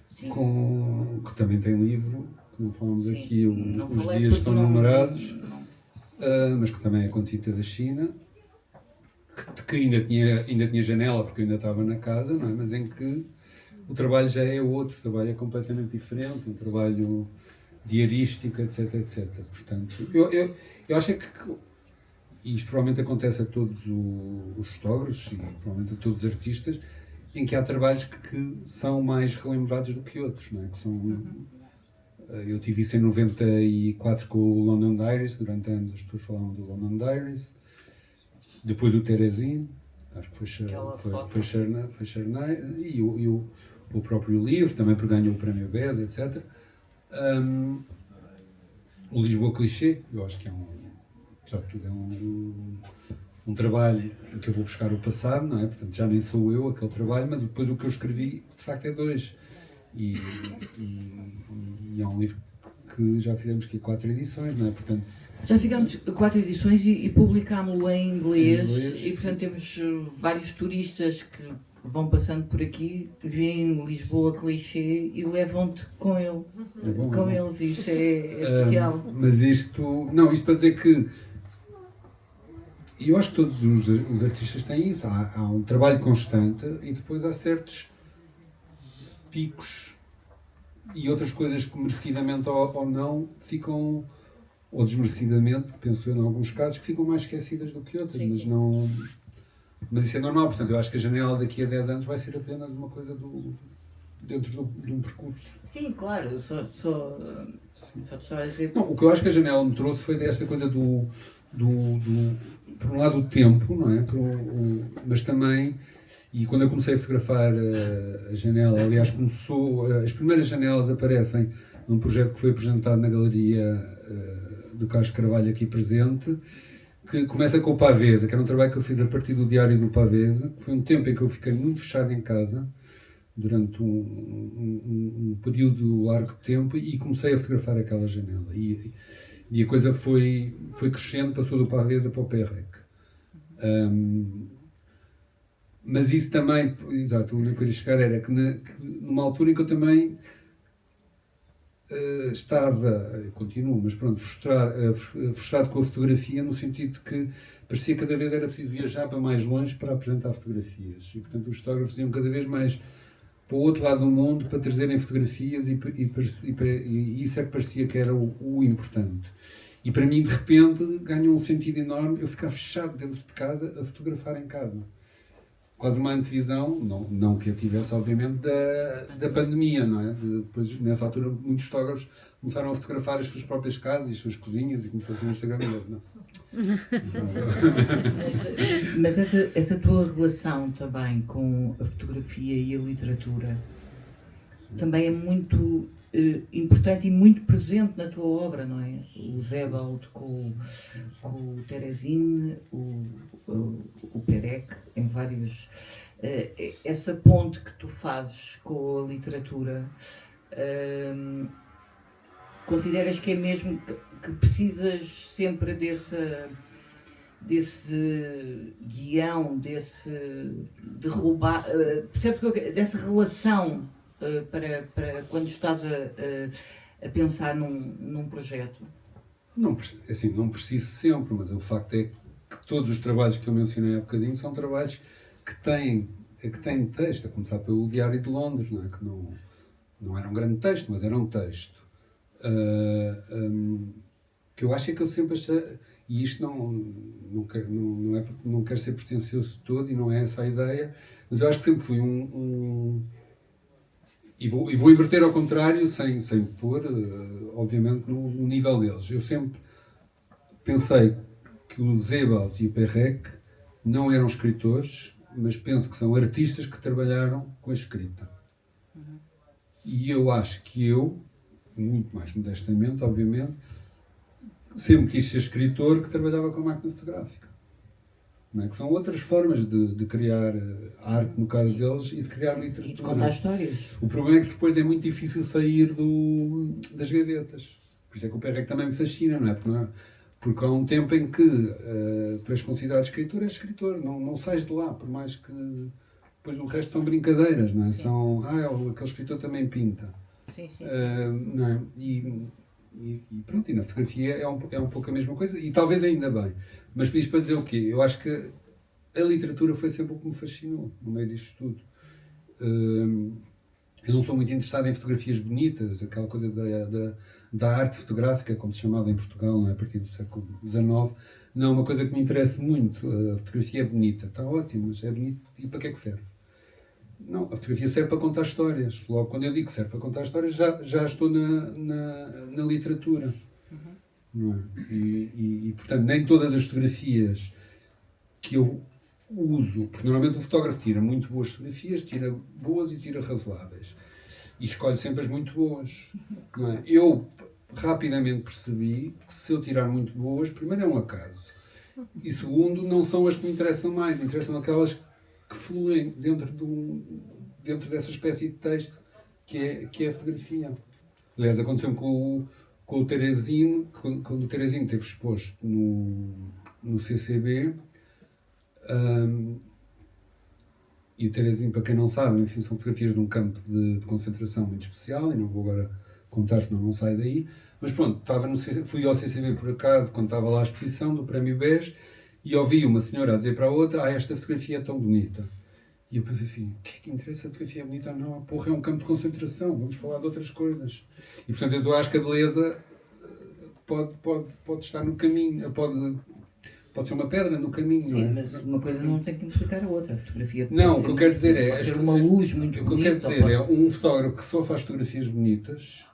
que também tem livro, que não falamos Sim, aqui, não os falei dias porque estão não- numerados, não. mas que também é com tinta da China, que ainda tinha Janela, porque eu ainda estava na casa, não é? Mas em que o trabalho já é outro, o trabalho é completamente diferente, um trabalho diarístico, etc, etc. Portanto, eu acho que isto provavelmente acontece a todos os fotógrafos e provavelmente a todos os artistas, em que há trabalhos que são mais relembrados do que outros, não é? Que são, eu tive isso em 94 com o London Diaries, durante anos as pessoas falavam do London Diaries, depois o Terezinho, acho que foi Chernay, e o próprio livro, também porque ganhou o Prémio BES, etc. O Lisboa Clichê, eu acho que apesar de tudo, um trabalho em que eu vou buscar o passado, não é? Portanto, já nem sou eu aquele trabalho, mas depois o que eu escrevi, de facto, é 2. E é um livro que já fizemos aqui 4 edições, não é? Portanto, Já ficamos 4 edições e publicámo-lo em inglês, e portanto temos vários turistas que vão passando por aqui, veem Lisboa Clichê e levam-te com ele, com eles, e isso é especial. Mas isto para dizer que eu acho que todos os artistas têm isso, há um trabalho constante e depois há certos picos e outras coisas que merecidamente ou não ficam, ou desmerecidamente, penso eu em alguns casos, que ficam mais esquecidas do que outras, mas isso é normal. Portanto, eu acho que a Janela daqui a 10 anos vai ser apenas uma coisa dentro de um percurso. Sim, claro, eu só te estava a dizer. Não, o que eu acho que a Janela me trouxe foi esta coisa por um lado o tempo, não é? Mas também, e quando eu comecei a fotografar a Janela, aliás as primeiras janelas aparecem num projeto que foi apresentado na Galeria do Carlos Carvalho aqui presente, que começa com o Pavesa, que era um trabalho que eu fiz a partir do Diário do Pavesa, que foi um tempo em que eu fiquei muito fechado em casa, durante um período largo de tempo, e comecei a fotografar aquela janela. E a coisa foi crescendo, passou do Pavesa para o Perrec. Mas isso também, exato, onde eu queria chegar era que numa altura em que eu também estava, continuo, mas pronto, frustrado com a fotografia, no sentido de que parecia que cada vez era preciso viajar para mais longe para apresentar fotografias. E portanto os fotógrafos iam cada vez mais para o outro lado do mundo para trazerem fotografias e isso é que parecia que era o importante. E para mim, de repente, ganhou um sentido enorme eu ficar fechado dentro de casa a fotografar em casa. Quase uma antevisão, não que eu tivesse, obviamente, da pandemia, não é? Depois, nessa altura, muitos fotógrafos começaram a fotografar as suas próprias casas e as suas cozinhas e começou a ser um Instagram mesmo, não? Mas essa tua relação também com a fotografia e a literatura também é muito importante e muito presente na tua obra, não é? O Sebald com o Terezinho, o Perec, em vários... essa ponte que tu fazes com a literatura, consideras que é mesmo que precisas sempre desse guião, percebes dessa relação para quando estás a pensar num projeto? Não, assim, não preciso sempre, mas o facto é que todos os trabalhos que eu mencionei há bocadinho são trabalhos que têm que têm texto, a começar pelo Diário de Londres, não é? Que não era um grande texto, mas era um texto. Que eu acho é que eu sempre achei, e isto não quero ser pretencioso de todo, e não é essa a ideia, mas eu acho que sempre fui e vou inverter ao contrário, sem pôr, obviamente, no nível deles. Eu sempre pensei que o Sebald e o Perrec não eram escritores, mas penso que são artistas que trabalharam com a escrita. E eu acho que muito mais modestamente, obviamente, sempre quis ser escritor que trabalhava com a máquina fotográfica. Não é? Que são outras formas de criar arte, no caso deles, e de criar literatura. E de contar histórias. O problema é que depois é muito difícil sair das gavetas. Por isso é que o Perrec também me fascina, não é? Porque há um tempo em que tu és considerado escritor, és escritor, não sais de lá, por mais que depois o resto são brincadeiras, não é? Sim. Aquele escritor também pinta. Sim. Não é? E pronto, e na fotografia é um pouco a mesma coisa, e talvez ainda bem. Mas isto para dizer o quê? Eu acho que a literatura foi sempre o que me fascinou no meio disto tudo. Eu não sou muito interessado em fotografias bonitas, aquela coisa da arte fotográfica, como se chamava em Portugal, não é? A partir do século XIX. Não é uma coisa que me interessa muito. A fotografia é bonita, está ótimo, mas é bonito, e para que é que serve? Não, a fotografia serve para contar histórias. Logo, quando eu digo que serve para contar histórias, já estou na literatura. Não é? E, portanto, nem todas as fotografias que eu uso, porque normalmente o fotógrafo tira muito boas fotografias, tira boas e tira razoáveis. E escolhe sempre as muito boas. Não é? Eu rapidamente percebi que se eu tirar muito boas, primeiro é um acaso. E segundo, não são as que me interessam mais. Interessam aquelas que fluem dentro dessa espécie de texto que é a fotografia. Aliás, aconteceu com o Teresino, quando o Teresino esteve exposto no CCB, e o Teresino, para quem não sabe, enfim, são fotografias de um campo de concentração muito especial, e não vou agora contar, senão não sai daí, mas pronto, fui ao CCB por acaso, quando estava lá a exposição do Prémio BES, e ouvi uma senhora a dizer para a outra: esta fotografia é tão bonita. E eu pensei assim: o que é que interessa a fotografia bonita? Não, porra, é um campo de concentração, vamos falar de outras coisas. E portanto eu acho que a beleza pode estar no caminho, pode ser uma pedra no caminho. Sim, não é? Mas uma coisa não tem que implicar a outra. A fotografia não, o que eu quero dizer é... ter uma luz muito bonita. O que eu quero dizer é um fotógrafo que só faz fotografias bonitas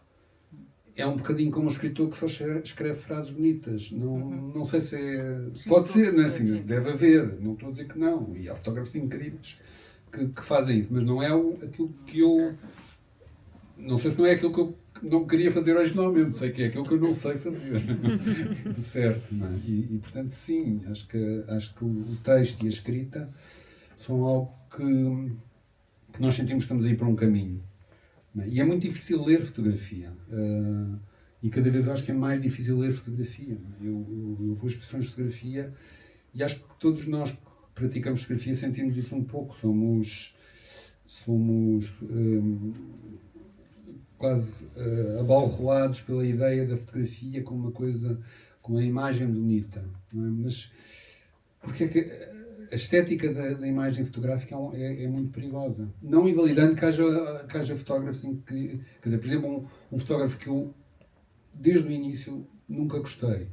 é um bocadinho como um escritor que só escreve frases bonitas. Não sei se é... Sim, pode ser, não é assim? Deve haver. Não estou a dizer que não. E há fotógrafos incríveis que fazem isso. Mas não é aquilo que eu... Não sei se não é aquilo que eu não queria fazer originalmente. Sei que é aquilo que eu não sei fazer. De certo, não é? E portanto, sim. Acho que o texto e a escrita são algo que nós sentimos que estamos a ir para um caminho. E é muito difícil ler fotografia. E cada vez eu acho que é mais difícil ler fotografia. Eu vou a exposições de fotografia e acho que todos nós que praticamos fotografia sentimos isso um pouco. Somos quase abalroados pela ideia da fotografia como uma coisa, com a imagem bonita. Não é? Mas porque é que a estética da imagem fotográfica é muito perigosa. Não invalidando que haja fotógrafos que... Quer dizer, por exemplo, um fotógrafo que eu, desde o início, nunca gostei.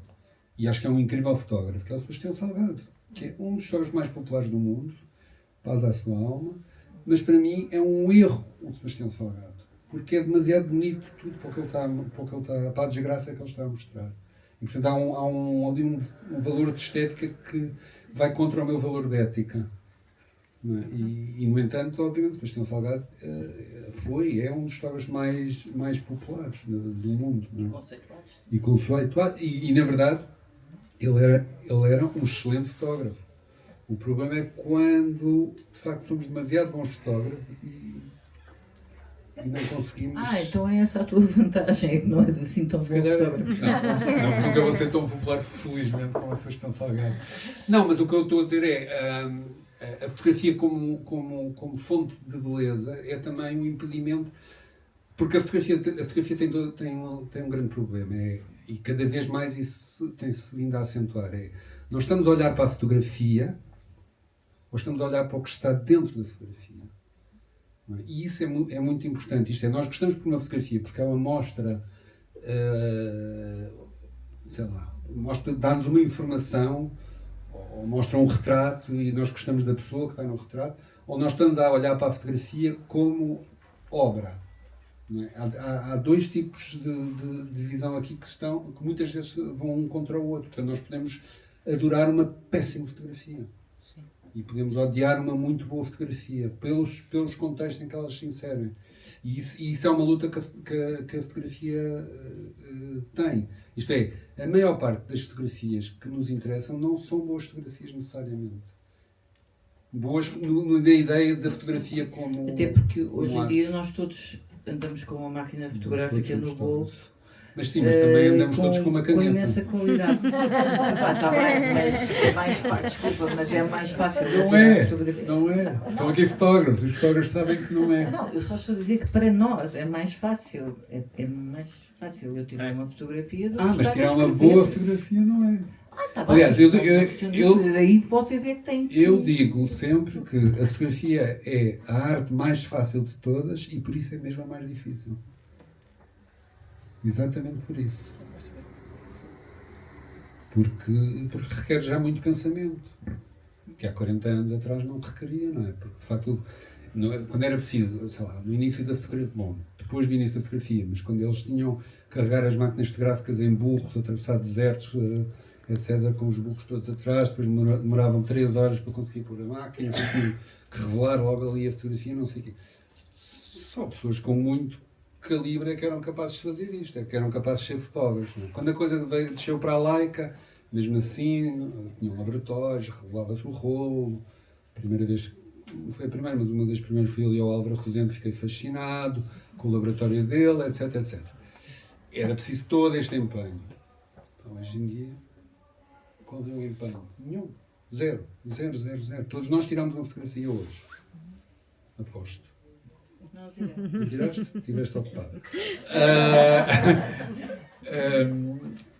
E acho que é um incrível fotógrafo, que é o Sebastião Salgado. Que é um dos fotógrafos mais populares do mundo. Paz à sua alma. Mas, para mim, é um erro o Sebastião Salgado. Porque é demasiado bonito tudo para a desgraça que ele está a mostrar. E, portanto, há ali um valor de estética que vai contra o meu valor de ética. Não é? E, no entanto, obviamente, Sebastião Salgado é um dos fotógrafos mais populares do mundo. Não é? E conceituado. E, na verdade, ele era um excelente fotógrafo. O problema é quando, de facto, somos demasiado bons fotógrafos e não conseguimos... então é essa a tua vantagem, é que não és assim tão bom fotógrafo. Não, nunca vou ser tão popular, felizmente, como a Sebastião Salgado. Não, mas o que eu estou a dizer é... a fotografia como fonte de beleza é também um impedimento, porque a fotografia tem um grande problema, e cada vez mais isso tem-se vindo a acentuar. Nós estamos a olhar para a fotografia ou estamos a olhar para o que está dentro da fotografia. Não é? E isso é muito importante. Isto é, nós gostamos por uma fotografia porque ela mostra, sei lá, dá-nos uma informação, ou mostra um retrato e nós gostamos da pessoa que está no retrato, ou nós estamos a olhar para a fotografia como obra. Não é? Há dois tipos de visão aqui que muitas vezes vão um contra o outro. Portanto, nós podemos adorar uma péssima fotografia. Sim. E podemos odiar uma muito boa fotografia pelos contextos em que elas se inserem. E isso é uma luta que a fotografia tem. Isto é, a maior parte das fotografias que nos interessam não são boas fotografias necessariamente. Boas na ideia da fotografia como... Até porque hoje em dia nós todos andamos com uma máquina fotográfica no bolso. Mas sim, mas também andamos todos com uma caneta. Com imensa qualidade. Está bem, mas é mais fácil, desculpa, mas é mais fácil. Não é. Estão aqui fotógrafos, os fotógrafos sabem que não é. Não, eu só estou a dizer que para nós é mais fácil. É mais fácil eu tirar uma fotografia do que mas tirar uma boa fotografia não é. Tá bem. Aliás, aí vocês é que têm. Eu digo sempre que a fotografia é a arte mais fácil de todas e por isso é mesmo a mais difícil. Exatamente por isso. Porque requer já muito pensamento. Que há 40 anos atrás não requeria, não é? Porque de facto, quando era preciso, sei lá, no início da fotografia, bom, depois do início da fotografia, mas quando eles tinham que carregar as máquinas fotográficas em burros, atravessar desertos, etc., com os burros todos atrás, depois demoravam 3 horas para conseguir pôr a máquina, tinham que revelar logo ali a fotografia, não sei o quê. Só pessoas com muito calibre é que eram capazes de fazer isto, é que eram capazes de ser fotógrafos. Não é? Quando a coisa desceu para a Leica, mesmo assim, tinham laboratórios, revelava-se o rolo. Primeira vez, não foi a primeira, mas uma das primeiras fui ali ao Álvaro Rosendo, fiquei fascinado com o laboratório dele, etc, etc. Era preciso todo este empenho. Então, hoje em dia, qual é o empenho? Nenhum. Zero. Todos nós tirámos uma fotografia hoje. Aposto. Não tiraste? Estiveste ocupado.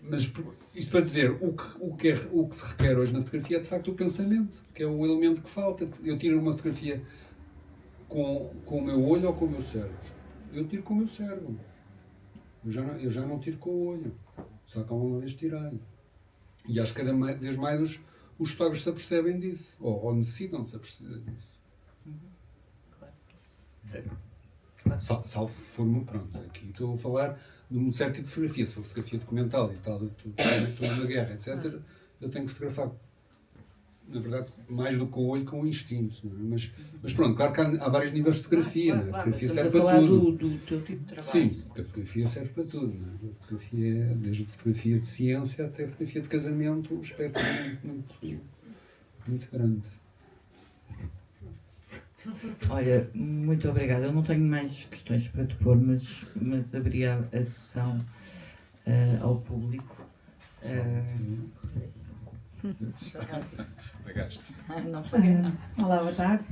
Mas isto para dizer, o que se requer hoje na fotografia é de facto o pensamento, que é o elemento que falta. Eu tiro uma fotografia com o meu olho ou com o meu cérebro? Eu tiro com o meu cérebro. Eu já não tiro com o olho. Só que uma vez tirei. E acho que cada vez mais os fotógrafos se apercebem disso. Ou necessitam se aperceber disso. Salvo se for, pronto, aqui estou a falar de um certo tipo de fotografia, se for fotografia documental e tal, tudo na guerra, etc., eu tenho que fotografar, na verdade, mais do que o olho, com o instinto. Não é? Mas pronto, claro que há vários níveis de fotografia, não é? A fotografia serve para tudo. Do teu tipo de trabalho. Sim, porque a fotografia serve para tudo. Não é? A fotografia, desde a fotografia de ciência até a fotografia de casamento, o espectro é muito grande. Olha, muito obrigada. Eu não tenho mais questões para te pôr, mas abria a sessão ao público. Olá, boa tarde.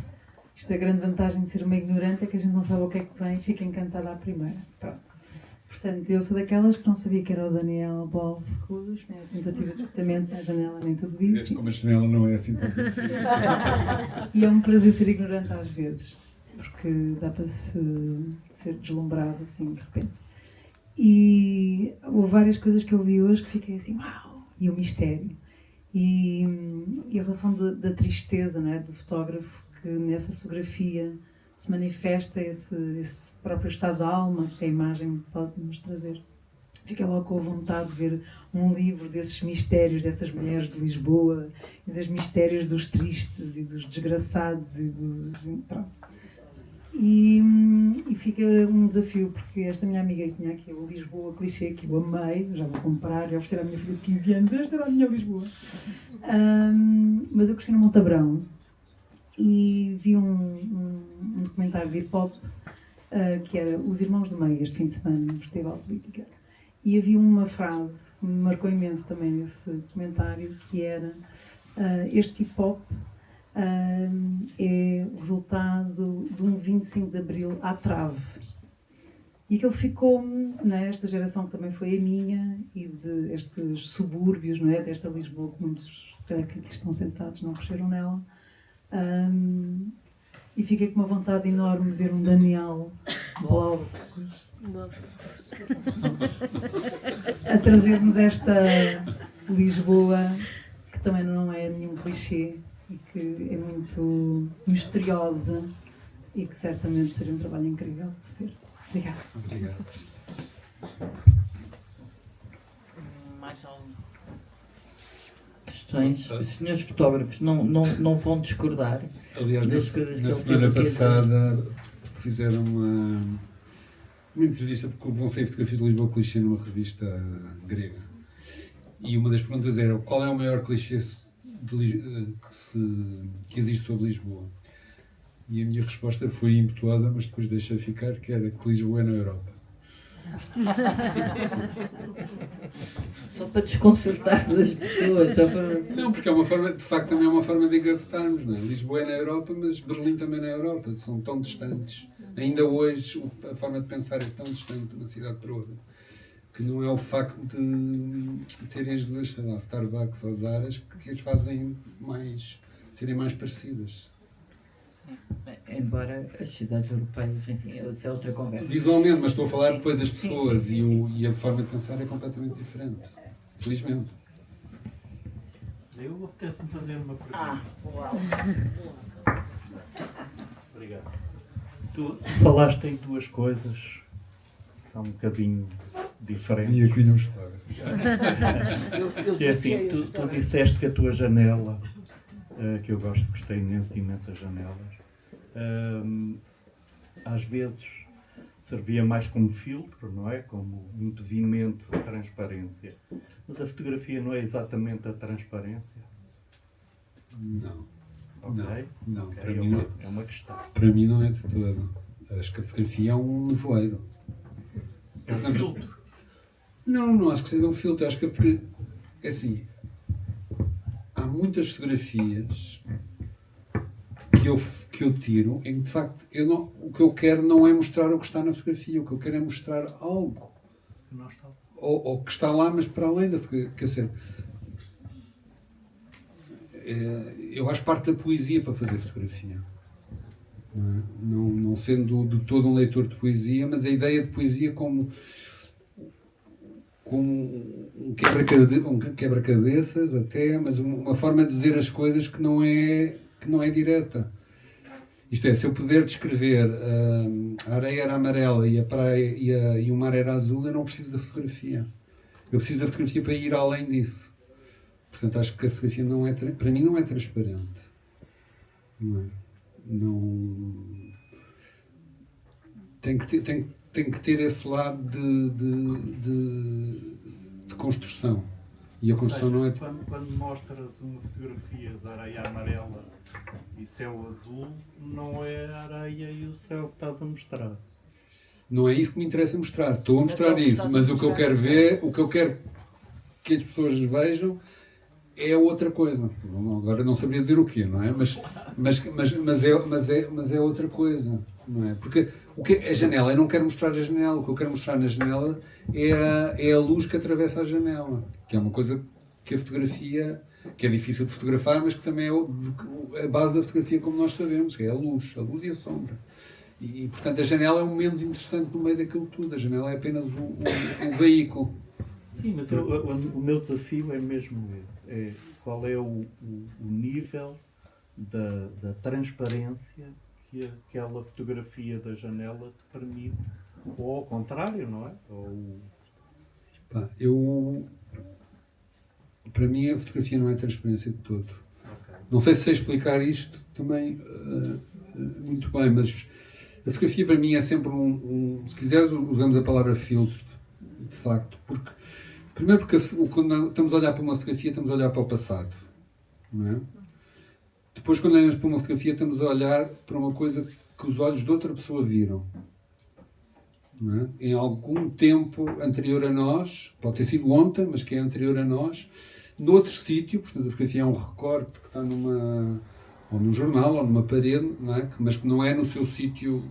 Isto é a grande vantagem de ser uma ignorante, é que a gente não sabe o que é que vem e fica encantada à primeira. Pronto. Portanto, eu sou daquelas que não sabia que era o Daniel Bol Reclusos, né? A tentativa de espetamento na janela, nem tudo isso. Vês como a janela não é assim tão difícil. E é um prazer ser ignorante às vezes, porque dá para se ser deslumbrado assim de repente. E houve várias coisas que eu vi hoje que fiquei assim, uau! E o mistério. E a relação da tristeza, não é? Do fotógrafo, que nessa fotografia se manifesta esse próprio estado da alma que a imagem pode nos trazer. Fiquei logo com a vontade de ver um livro desses mistérios dessas mulheres de Lisboa e dos mistérios dos tristes e dos desgraçados e dos... Pronto. E fica um desafio, porque esta minha amiga que tinha aqui o Lisboa clichê, que eu amei, já vou comprar e oferecer à minha filha de 15 anos, esta era a minha Lisboa. Mas eu cresci no Montabrão e vi um documentário de hip-hop que era Os Irmãos do Meio, este fim de semana, no Festival Política. E havia uma frase que me marcou imenso também nesse documentário, que era este hip-hop é o resultado de um 25 de Abril à trave. E aquilo ficou-me, né, esta geração que também foi a minha, e de estes subúrbios, não é, desta Lisboa, que muitos, se calhar, que aqui estão sentados não cresceram nela, E fiquei com uma vontade enorme de ver um Daniel Blofeld a trazer-nos esta Lisboa, que também não é nenhum clichê e que é muito misteriosa e que certamente seria um trabalho incrível de se ver. Obrigada. Obrigado. Mais alguma? Questões? Os senhores fotógrafos não vão discordar. Aliás, das coisas na que semana ele teve aqui a passada fizeram uma entrevista, porque vão sair fotografias de Lisboa clichê numa revista grega. E uma das perguntas era: qual é o maior clichê que existe sobre Lisboa? E a minha resposta foi impetuosa, mas depois deixei ficar, que era que Lisboa é na Europa. Só para desconcertar as pessoas. Só para... Não, porque é uma forma, de facto, também é uma forma de engavetarmos, não é? Lisboa é na Europa, mas Berlim também é na Europa. São tão distantes. Ainda hoje, a forma de pensar é tão distante de uma cidade para outra, que não é o facto de terem as duas, sei lá, Starbucks ou Zaras, que as fazem serem mais parecidas. Embora as cidades europeias, enfim, isso é outra conversa. Visualmente, mas estou a falar depois das Sim, pessoas sim. e a forma de pensar é completamente diferente. Felizmente. Eu apetece-me fazer uma pergunta. Uau! Obrigado. Tu falaste em duas coisas que são um bocadinho diferentes. E aqui não estava. Que é assim, tu disseste que a tua janela, que eu gostei imenso de imensas janelas, às vezes servia mais como filtro, não é? Como impedimento de transparência. Mas a fotografia não é exatamente a transparência? Não. Ok? Não. Ok, Para mim não. é uma questão. Para mim não é de todo. Acho que a fotografia é um nevoeiro. É um filtro. Não acho que seja um filtro. Acho que a fotografia... É assim, há muitas fotografias que eu tiro em que, de facto, o que eu quero não é mostrar o que está na fotografia. O que eu quero é mostrar algo. Não está. Ou que está lá, mas para além da fotografia. Quer dizer, eu acho parte da poesia para fazer fotografia. Não sendo de todo um leitor de poesia, mas a ideia de poesia como um quebra-cabeças até, mas uma forma de dizer as coisas que não é direta. Isto é, se eu puder descrever a areia era amarela e a praia e o mar era azul, eu não preciso da fotografia. Eu preciso da fotografia para ir além disso. Portanto, acho que a fotografia para mim não é transparente. Tem que ter esse lado de construção. E a construção não é... Quando mostras uma fotografia de areia amarela e céu azul, não é a areia e o céu que estás a mostrar. Não é isso que me interessa mostrar. Estou a mostrar Mas isso, mas o que eu quero ver, o que eu quero que as pessoas vejam é outra coisa. Agora não sabia dizer o quê, não é? Mas é outra coisa, não é? Porque a janela, eu não quero mostrar a janela. O que eu quero mostrar na janela é a luz que atravessa a janela, que é uma coisa que a fotografia, que é difícil de fotografar, mas que também é a base da fotografia, como nós sabemos, que é a luz e a sombra. E portanto a janela é o menos interessante no meio daquilo tudo. A janela é apenas um veículo. Sim, mas o meu desafio é mesmo esse. É qual é o nível da transparência que aquela fotografia da janela te permite. Ou ao contrário, não é? Para mim a fotografia não é transparência de todo. Okay. Não sei se sei explicar isto também muito bem, mas a fotografia para mim é sempre se quiseres usamos a palavra filtro, de facto, primeiro porque quando estamos a olhar para uma fotografia estamos a olhar para o passado, não é? Depois quando olhamos para uma fotografia estamos a olhar para uma coisa que os olhos de outra pessoa viram, não é? Em algum tempo anterior a nós, pode ter sido ontem, mas que é anterior a nós, noutro sítio. Portanto a fotografia é um recorte que está ou num jornal ou numa parede, não é? Mas que não é no seu sítio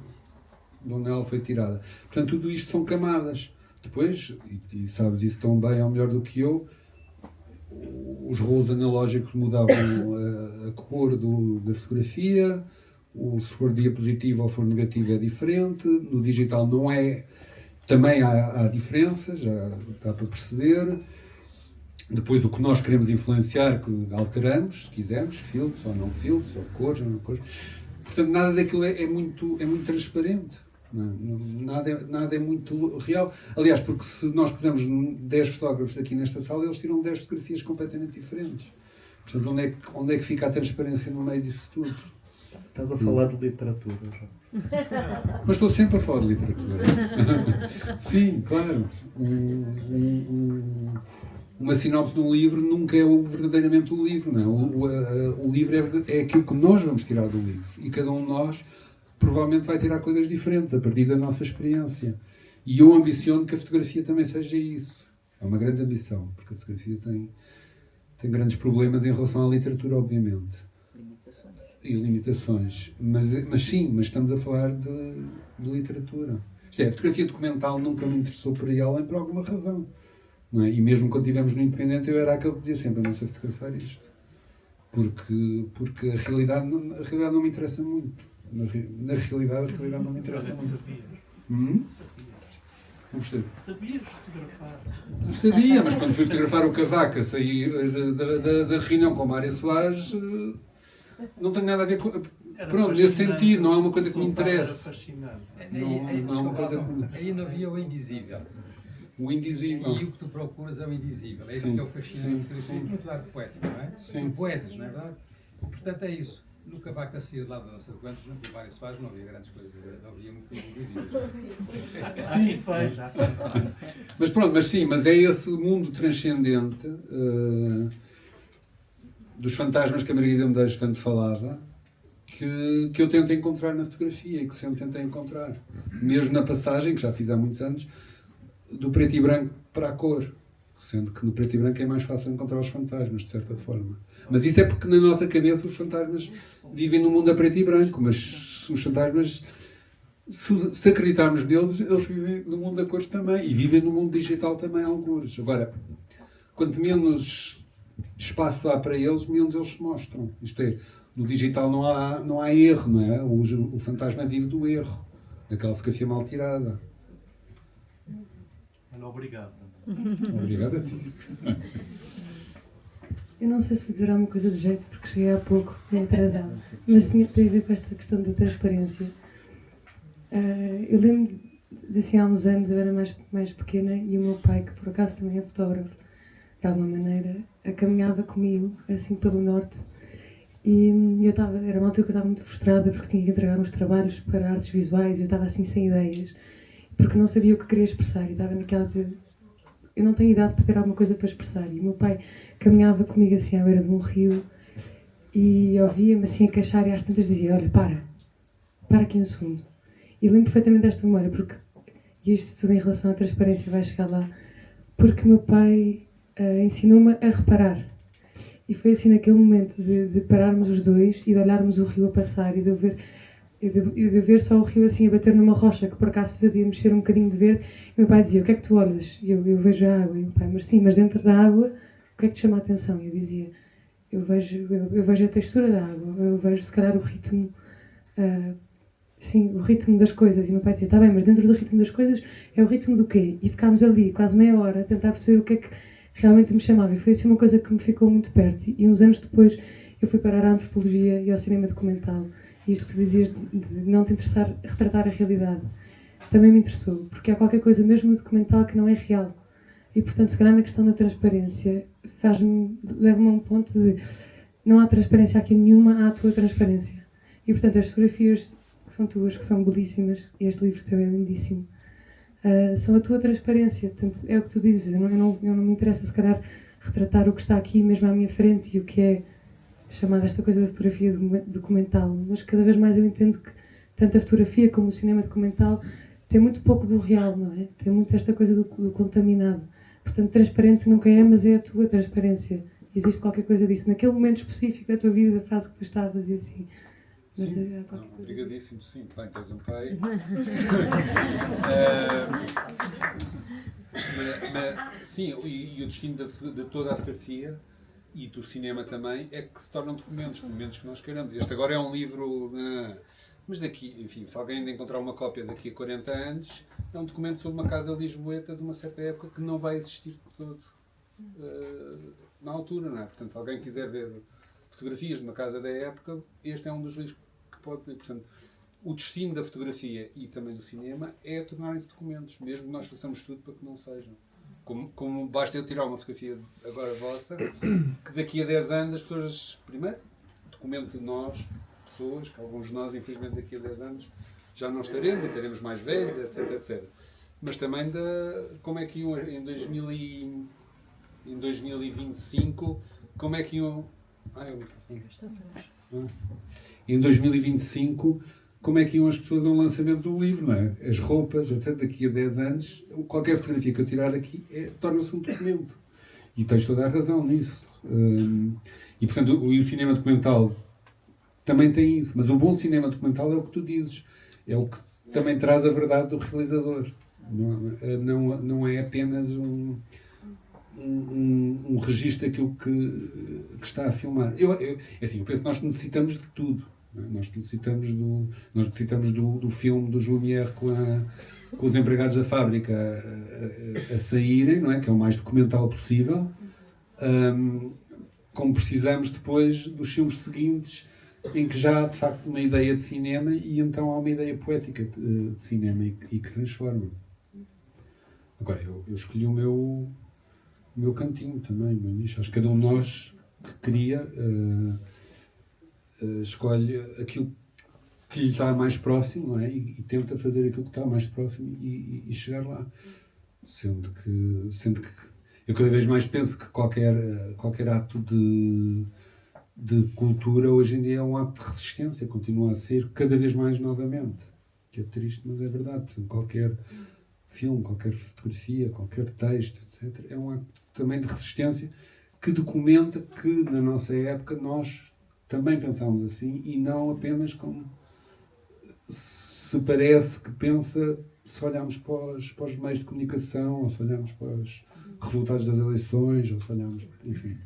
de onde ela foi tirada. Portanto tudo isto são camadas. Depois, e sabes isso tão bem ou melhor do que eu, os rolos analógicos mudavam a cor da fotografia, se for diapositivo ou for negativo é diferente, no digital não é, também há diferenças, já dá para perceber. Depois o que nós queremos influenciar, que alteramos, se quisermos, filtros ou não filtros, ou cores ou não cores. Portanto, nada daquilo é muito transparente. Nada é muito real. Aliás, porque se nós pusermos 10 fotógrafos aqui nesta sala, eles tiram 10 fotografias completamente diferentes. Portanto, onde é que fica a transparência no meio disso tudo? Estás a falar de literatura já. Mas estou sempre a falar de literatura. Sim, claro. Uma sinopse de um livro nunca é verdadeiramente o livro. Não é? O livro é aquilo que nós vamos tirar do livro. E cada um de nós provavelmente vai tirar coisas diferentes a partir da nossa experiência. E eu ambiciono que a fotografia também seja isso. É uma grande ambição, porque a fotografia tem grandes problemas em relação à literatura, obviamente. E limitações. Mas estamos a falar de literatura. Isto é, a fotografia documental nunca me interessou por aí além por alguma razão. Não é? E mesmo quando estivemos no Independente, eu era aquele que dizia sempre: eu não sei fotografar isto. Porque a realidade não me interessa muito. Na realidade, a realidade não me interessa muito. Sabias fotografar? Sabia, mas quando fui fotografar o Cavaco, saí da reunião com a Mária Soares, não tem nada a ver com. Pronto, nesse sentido, não é uma coisa que me interessa. Não é uma coisa que... Aí não havia o indizível. O indizível. E o que tu procuras é o indizível. É isso que é o fascinante. É muito arte poética, não é? Sim. Poesias, não é verdade? E, portanto, é isso. No Cavaco a sair lá da nossa de Quantos, não havia várias Soares, não havia grandes coisas, não havia muitos indizíveis. Sim, faz. Mas é esse mundo transcendente dos fantasmas que a Margarida Medeiros tanto falava, que eu tento encontrar na fotografia e que sempre tentei encontrar. Mesmo na passagem, que já fiz há muitos anos, do preto e branco para a cor. Sendo que no preto e branco é mais fácil encontrar os fantasmas, de certa forma. Mas isso é porque na nossa cabeça os fantasmas vivem no mundo a preto e branco, mas os fantasmas, se acreditarmos neles, eles vivem no mundo a cores também, e vivem no mundo digital também alguns. Agora, quanto menos espaço há para eles, menos eles se mostram. Isto é, no digital não há erro, não é? O fantasma vive do erro, daquela fotografia mal tirada. Obrigado. Obrigado a ti. Eu não sei se vou dizer alguma coisa do jeito, porque cheguei há pouco, nem atrasado, mas tem a ver com esta questão da transparência. Eu lembro de assim, há uns anos, eu era mais pequena, e o meu pai, que por acaso também é fotógrafo, de alguma maneira, caminhava comigo, assim, pelo norte, e era uma altura que eu estava muito frustrada, porque tinha que entregar uns trabalhos para artes visuais, e eu estava assim, sem ideias, porque não sabia o que queria expressar, e estava naquela de... Eu não tenho idade para ter alguma coisa para expressar, e o meu pai caminhava comigo assim à beira de um rio, e ouvia-me assim a queixar, e às tantas dizia: olha, para aqui um segundo. E lembro perfeitamente desta memória, porque, e isto tudo em relação à transparência vai chegar lá, porque meu pai ensinou-me a reparar. E foi assim naquele momento de pararmos os dois e de olharmos o rio a passar e de eu ver só o rio assim a bater numa rocha que por acaso fazia mexer um bocadinho de verde. E meu pai dizia: o que é que tu olhas? E eu vejo a água. E o pai: mas sim, mas dentro da água o que é que te chama a atenção? E eu dizia: eu vejo a textura da água, eu vejo se calhar o ritmo, sim, o ritmo das coisas. E meu pai dizia: está bem, mas dentro do ritmo das coisas é o ritmo do quê? E ficámos ali quase meia hora a tentar perceber o que é que realmente me chamava. E foi assim uma coisa que me ficou muito perto. E uns anos depois eu fui parar à antropologia e ao cinema documental. E isto que tu dizias de não te interessar retratar a realidade também me interessou, porque há qualquer coisa mesmo no documental que não é real. E portanto, se calhar na questão da transparência, leva-me a um ponto de não há transparência aqui nenhuma, há a tua transparência. E portanto, as fotografias que são tuas, que são belíssimas, e este livro teu é lindíssimo, são a tua transparência. Portanto, é o que tu dizes, eu não me interessa se calhar retratar o que está aqui mesmo à minha frente e o que é chamada esta coisa da fotografia documental, mas cada vez mais eu entendo que tanto a fotografia como o cinema documental tem muito pouco do real, não é? Tem muito esta coisa do contaminado. Portanto, transparente nunca é, mas é a tua transparência. Existe qualquer coisa disso. Naquele momento específico da tua vida, da fase que tu estavas e assim. Mas sim, coisa. Obrigadíssimo, sim. Bem, tens um pai. Sim, e o destino de toda a fotografia e do cinema também é que se tornam documentos que nós queremos. Este agora é um livro, mas daqui, enfim, se alguém ainda encontrar uma cópia daqui a 40 anos, é um documento sobre uma casa lisboeta de uma certa época que não vai existir de todo na altura, não é? Portanto, se alguém quiser ver fotografias de uma casa da época, este é um dos livros que pode ter. Portanto, o destino da fotografia e também do cinema é tornarem-se documentos, mesmo que nós façamos tudo para que não sejam. Como basta eu tirar uma fotografia agora vossa, que daqui a 10 anos as pessoas, primeiro, documento de nós, pessoas, que alguns de nós, infelizmente, daqui a 10 anos já não estaremos, e teremos mais velhos, etc, etc. Mas também como é que iam em 2025, como é que iam... Em 2025, como é que iam as pessoas a um lançamento do livro, não é? As roupas, etc. Daqui a 10 anos, qualquer fotografia que eu tirar aqui torna-se um documento. E tens toda a razão nisso. E, portanto, o cinema documental também tem isso. Mas o bom cinema documental é o que tu dizes. É o que também traz a verdade do realizador. Não é apenas um registro daquilo que está a filmar. Eu penso que nós necessitamos de tudo. Nós necessitamos do filme do Lumière com os empregados da fábrica a saírem, não é? Que é o mais documental possível. Como precisamos depois dos filmes seguintes, em que já há de facto uma ideia de cinema e então há uma ideia poética de cinema e que transforma. Agora, eu escolhi o meu cantinho também, o meu nicho. Acho que cada um de nós que cria escolhe aquilo que lhe está mais próximo, não é? E tenta fazer aquilo que está mais próximo e chegar lá. Sendo que eu cada vez mais penso que qualquer ato de cultura hoje em dia é um ato de resistência, continua a ser cada vez mais novamente. Que é triste, mas é verdade. Portanto, qualquer filme, qualquer fotografia, qualquer texto, etc., é um ato também de resistência que documenta que na nossa época nós também pensámos assim e não apenas como se parece que pensa se olharmos para os meios de comunicação, ou se olharmos para os resultados das eleições, ou se olharmos, enfim,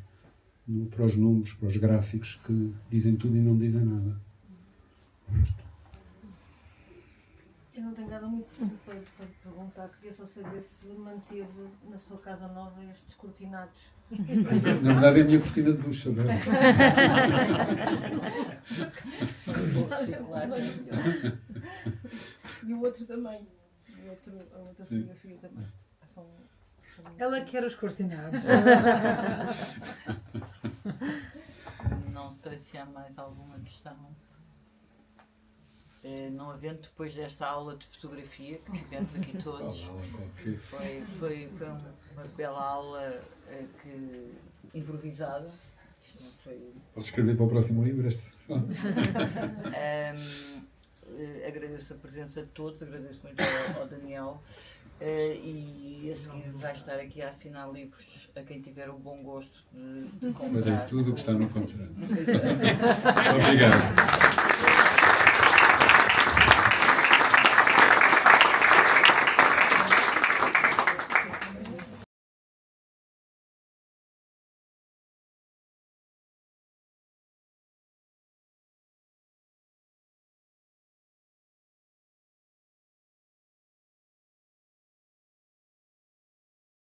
para os números, para os gráficos que dizem tudo e não dizem nada. Eu não tenho nada muito para perguntar, queria só saber se manteve na sua casa nova estes cortinados. Na verdade é a minha cortina de luz, sabe? E o outro também. A outra fotografia também. Ela quer os cortinados. Não sei se há mais alguma questão. Não havendo, depois desta aula de fotografia que tivemos aqui todos, foi uma bela aula improvisada. Isto não foi... Posso escrever para o próximo livro este? Agradeço a presença de todos, agradeço muito ao Daniel e a seguir vai estar aqui a assinar livros a quem tiver o bom gosto de comprar. Farei tudo o que está no contrato. Obrigado.